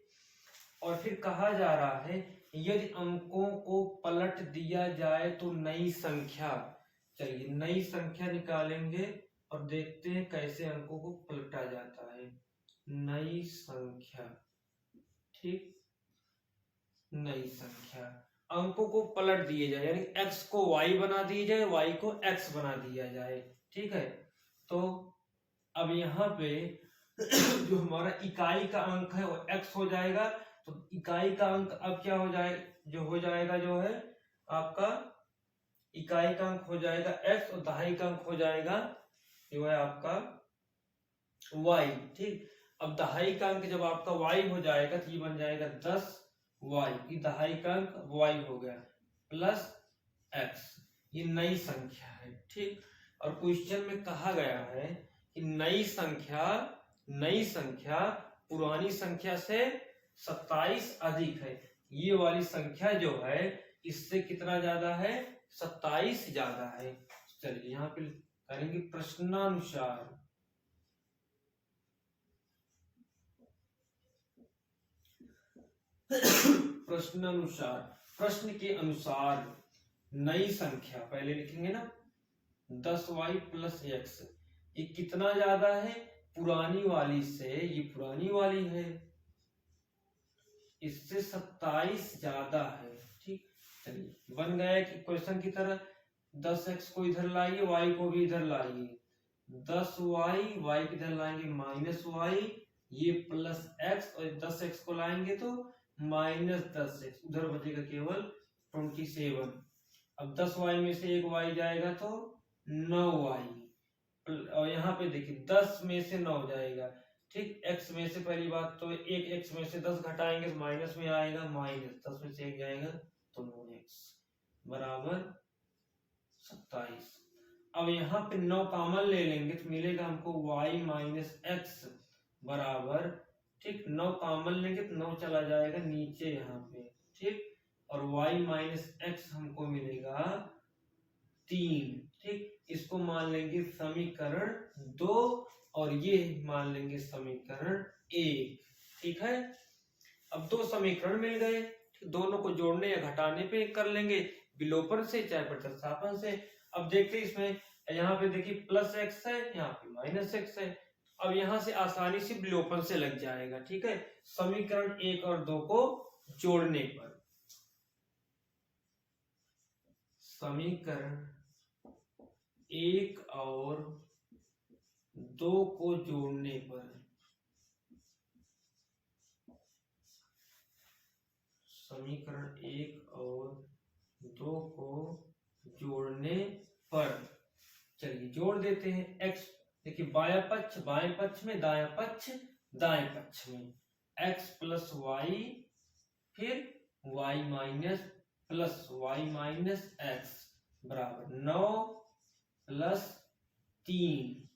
और फिर कहा जा रहा है यदि अंकों को पलट दिया जाए तो नई संख्या, चलिए नई संख्या निकालेंगे और देखते हैं कैसे अंकों को पलटा जाता है। नई संख्या, ठीक, नई संख्या, अंकों को पलट दिए जाए, यानी x को y बना दिया जाए, y को x बना दिया जाए, ठीक है। तो अब यहाँ पे जो हमारा इकाई का अंक है वो x हो जाएगा, तो इकाई का अंक अब क्या हो जाए, जो है आपका इकाई का अंक हो जाएगा x और दहाई का अंक हो जाएगा जो है आपका y, ठीक। अब दहाई का अंक जब आपका y हो जाएगा तो ये बन जाएगा 10y, की दहाई का अंक y हो गया प्लस x, ये नई संख्या है, ठीक। और क्वेश्चन में कहा गया है कि नई संख्या पुरानी संख्या से 27 अधिक है, ये वाली संख्या जो है इससे कितना ज्यादा है 27 ज्यादा है। चलिए यहाँ पे करेंगे प्रश्नानुसार, प्रश्न के अनुसार नई संख्या पहले लिखेंगे ना 10y प्लस x, ये कितना ज्यादा है पुरानी वाली से, ये पुरानी वाली है इससे 27 ज्यादा है, ठीक। चलिए बन गया कि क्वेश्चन की तरह 10x को इधर लाइए, y को भी इधर लाइए, 10y, y किधर लाएंगे माइनस y, ये प्लस x, और 10x को लाएंगे तो माइनस 10x, उधर बचेगा केवल 27। अब 10y में से एक y जाएगा तो 9y, और यहाँ पे देखिए 10 में से 9 जाएगा, ठीक। x में से पहली बात तो एक x में से 10 घटाएंगे तो माइनस में आएगा, माइनस 10 में से 1 जाएगा तो 9x बराबर 27। अब यहाँ पे 9 कॉमन ले लेंगे तो मिलेगा हमको y माइनस x बराबर, ठीक। 9 कॉमन लेंगे तो 9 चला जाएगा नीचे यहाँ पे, ठीक। और y माइनस x हमको मिलेगा 3, ठीक। इसको मान लेंगे समीकरण 2 और ये मान लेंगे समीकरण 1, ठीक है। अब 2 समीकरण मिल गए, दोनों को जोड़ने या घटाने पे कर लेंगे, विलोपन से चाहे प्रतिस्थापन से। अब देखते हैं इसमें, यहाँ पे देखिए प्लस x है, यहाँ पे माइनस x है, अब यहाँ से आसानी से विलोपन से लग जाएगा, ठीक है। समीकरण 1 और 2 को जोड़ने पर समीकरण 1 और दो को जोड़ने पर समीकरण 1 और 2 को जोड़ने पर, चलिए जोड़ देते हैं। x, देखिए बायां पक्ष बाएं पक्ष में, दायां पक्ष दाएं पक्ष में, x प्लस वाई, फिर y minus plus y minus x बराबर 9 प्लस 3,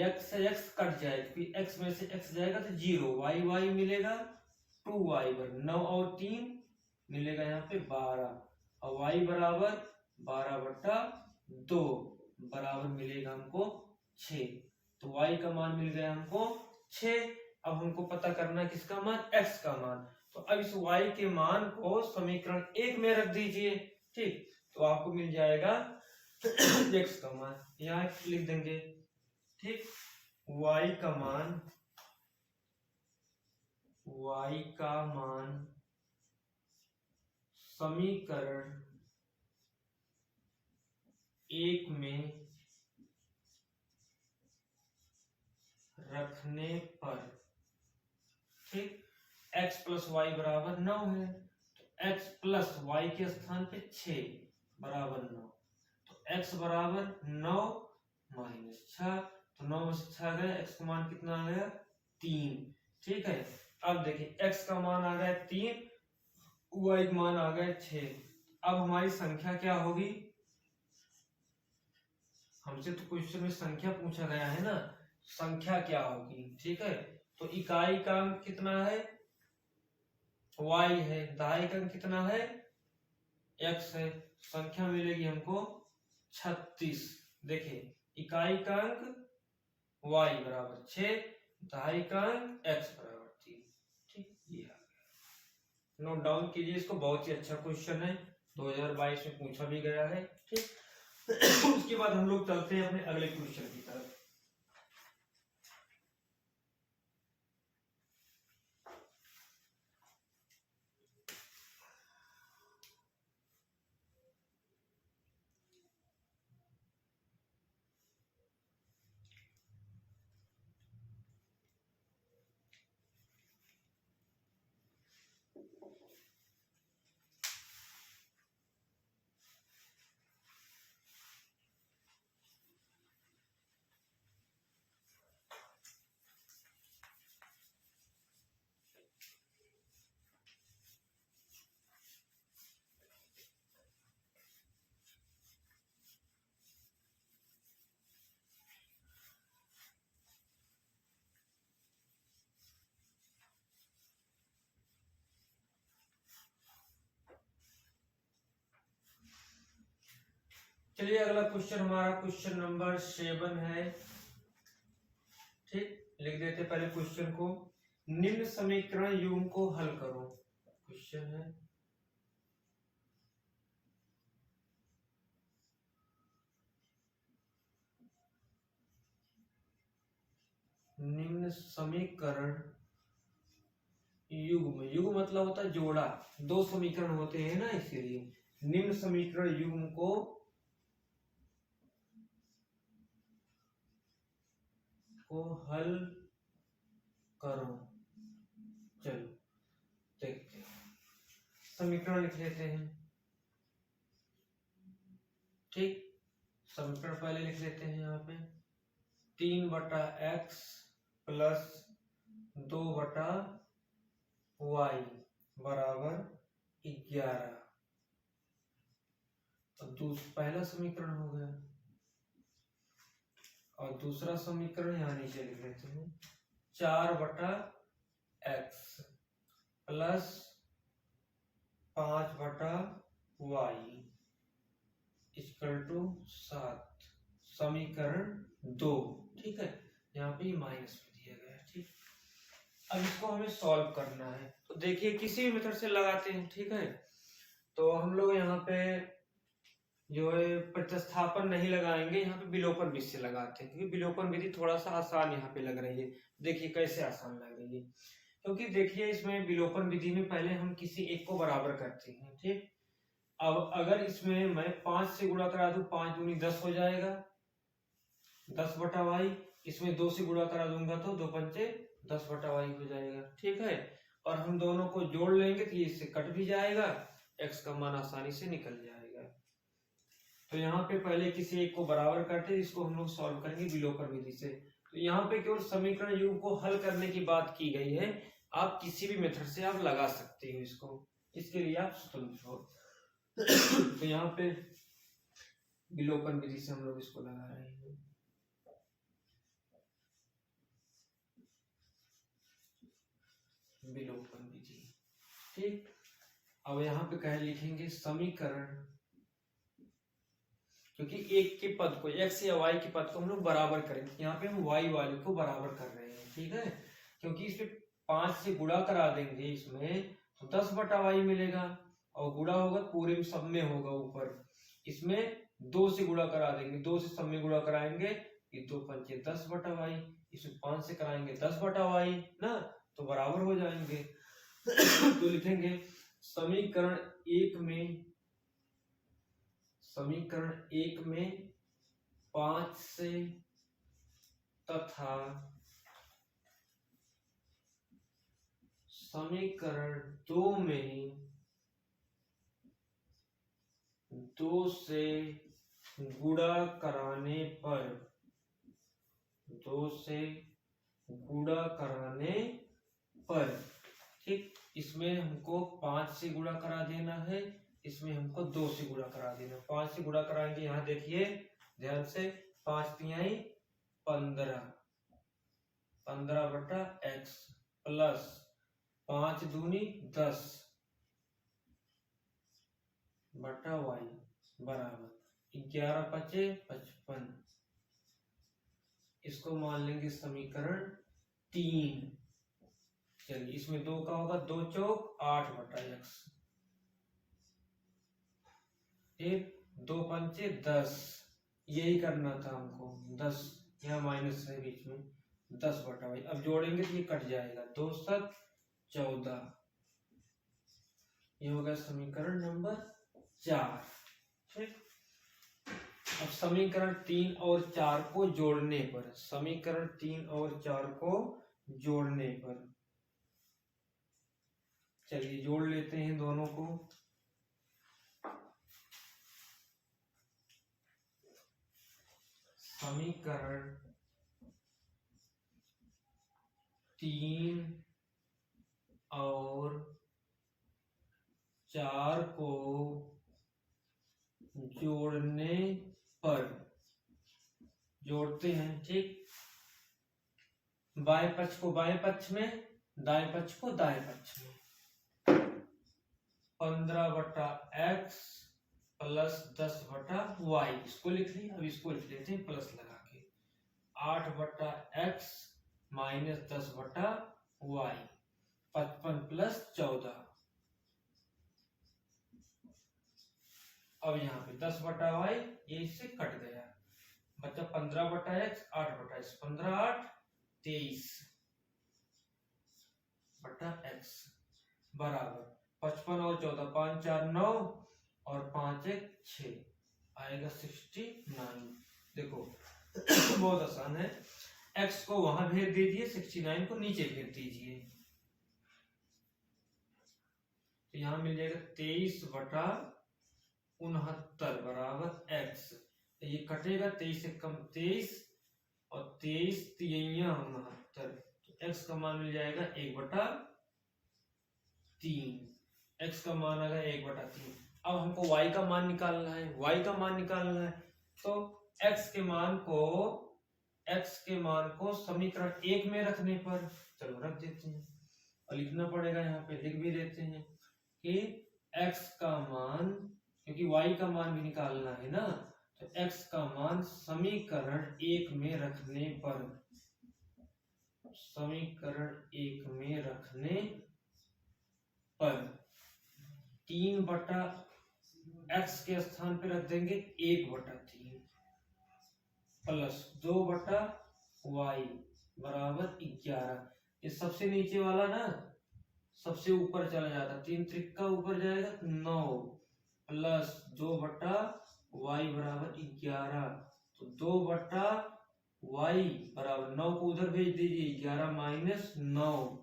x से x कट जाए, फिर x में से x जाएगा तो 0, y मिलेगा 2y बराबर 9 और 3 मिलेगा यहाँ पे 12, और y बराबर 12/2 बराबर मिलेगा हमको 6। तो y का मान मिल गया हमको 6। अब हमको पता करना है किसका मान, x का मान। तो अब इस y के मान को समीकरण 1 में रख दीजिए, ठीक। तो आपको मिल जाएगा x का मान, यहाँ लिख देंगे, ठीक। y का मान समीकरण 1 में रखने पर, ठीक, x प्लस वाई बराबर 9 है, तो x प्लस वाई के स्थान पे 6 बराबर 9, तो x बराबर 9 माइनस 6, तो 9 में से 6 गया, x का मान कितना आ गया 3, ठीक है। अब देखिए x का मान आ गया 3, y का मान आ गया 6। अब हमारी संख्या क्या होगी, हमसे तो क्वेश्चन में संख्या पूछा गया है ना, संख्या क्या होगी, ठीक है। तो इकाई का अंक कितना है, y है, दहाई का अंक कितना है, x है, संख्या मिलेगी हमको 36। देखिए इकाई का अंक y बराबर 6, दहाई का अंक x बराबर 3, ठीक, ये आ गया। नोट डाउन कीजिए इसको, बहुत ही अच्छा क्वेश्चन है, 2022 में पूछा भी गया है, ठीक। उसके बाद हम लोग चलते हैं अपने अगले क्वेश्चन की तरफ। चलिए अगला क्वेश्चन हमारा क्वेश्चन नंबर 7 है, ठीक। लिख देते पहले क्वेश्चन को, निम्न समीकरण युग्म को हल करो। क्वेश्चन है निम्न समीकरण युग्म, युग्म मतलब होता है जोड़ा, दो समीकरण होते हैं ना, इसीलिए निम्न समीकरण युग्म को हल करो। चलो देखते हैं, समीकरण लिख लेते हैं, ठीक। समीकरण पहले लिख लेते हैं यहाँ पे, 3/x प्लस 2/y बराबर 11। तो पहला समीकरण हो गया, और दूसरा समीकरण यहाँ नीचे लिख लेते हैं, 4/x plus 5/y equal to 7, समीकरण 2, ठीक है। यहाँ पे माइनस में दिया गया है, ठीक। अब इसको हमें सॉल्व करना है, तो देखिए किसी भी मेथड से लगाते हैं, ठीक है। तो हम लोग यहाँ पे जो है प्रतिस्थापन नहीं लगाएंगे, यहाँ पे विलोपन विधि से लगाते हैं, क्योंकि विलोपन विधि थोड़ा सा आसान यहाँ पे लग रही है। देखिए कैसे आसान लग रही है, क्योंकि देखिए इसमें विलोपन विधि में पहले हम किसी एक को बराबर करते हैं, ठीक। अब अगर इसमें मैं 5 से गुणा करा दूं, 5 दूनी 10 हो जाएगा, 10/y, इसमें 2 से गुणा करा दूंगा तो 2 पंचे 10/y हो जाएगा। ठीक है, और हम दोनों को जोड़ लेंगे तो ये इससे कट भी जाएगा, x का मान आसानी से निकल जाएगा। तो यहाँ पे पहले किसी एक को बराबर करते, इसको हम लोग सॉल्व करेंगे विलोपन विधि से। तो यहाँ पे केवल समीकरण युग्म को हल करने की बात की गई है, आप किसी भी मेथड से आप लगा सकते हो इसको, इसके लिए आप स्वतंत्र हो। तो यहाँ पे विलोपन विधि से हम लोग इसको लगा रहे हैं। विलोपन विधि, ठीक। अब यहाँ पे कह लिखेंगे समीकरण, क्योंकि एक के पद को x या y के पद को हम लोग बराबर करेंगे, यहाँ पे हम y वाले को बराबर कर रहे हैं। ठीक है, क्योंकि इस पे 5 से गुणा करा देंगे इसमें तो 10/y मिलेगा, और गुणा होगा पूरे में सब में होगा ऊपर, इसमें 2 से गुणा करा देंगे, 2 से सब में गुणा कराएंगे, ये 2 पंचे 10/y, इसमें 5 से कराएंगे 10/y ना, तो बराबर हो जाएंगे। तो लिखेंगे समीकरण एक में 5 से तथा समीकरण 2 में 2 से गुणा कराने पर, 2 से गुणा कराने पर, ठीक। इसमें हमको 5 से गुणा करा देना है, इसमें हमको 2 से गुणा करा देना। 5 से गुणा कराएंगे, यहाँ देखिए ध्यान से, 5 तिहाई 15, 15/x प्लस 5 दूनी 10/y बराबर 11 पचे 55। इसको मान लेंगे समीकरण 3। चलिए, इसमें 2 का होगा, 2 चौक 8/x, 2 पंचे 10, यही करना था हमको, 10 यहाँ माइनस है बीच में, 10/y। अब जोड़ेंगे तो ये कट जाएगा, 2 7 14, ये होगा समीकरण नंबर 4। ठीक, अब समीकरण 3 और 4 को जोड़ने पर, समीकरण 3 और 4 को जोड़ने पर, चलिए जोड़ लेते हैं दोनों को। समीकरण 3 और 4 को जोड़ने पर, जोड़ते हैं। ठीक, बाएं पक्ष को बाएं पक्ष में, दाएं पक्ष को दाएं पक्ष में, 15/x प्लस 10/y, इसको लिख लिया। अब इसको लिख लेते हैं प्लस लगा के, 8/x माइनस 10/y, 55 प्लस 14। अब यहाँ पे 10/y ये इससे कट गया, बच्चा 15/x 8/x, 15 8 23/x बराबर 55 और 14, 5 4 9 और 5 1 6, आएगा 69। देखो बहुत आसान है, x को वहां भेज दीजिए, 69 को नीचे भेज दीजिए, तो यहां मिल जाएगा 23/69 बराबर x। तो ये कटेगा, 23 से कम 23 और 23 तिहैया 69, तो x का मान मिल जाएगा 1/3, x का मान आएगा 1/3। अब हमको y का मान निकालना है, y का मान निकालना है, तो x के मान को समीकरण 1 में रखने पर, चलो रख देते हैं और लिखना पड़ेगा, यहाँ पे लिख भी देते हैं कि x का मान, क्योंकि y का मान भी निकालना है ना, तो x का मान समीकरण 1 में रखने पर, समीकरण 1 में रखने पर 3/x के स्थान पे रख देंगे 1/3 प्लस 2/y बराबर 11। ये सबसे नीचे वाला ना सबसे ऊपर चला जाता, 3 त्रिका ऊपर जाएगा 9 प्लस 2/y बराबर 11, तो 2/3 y बराबर 9 को उधर भेज दीजिए, 11 - 9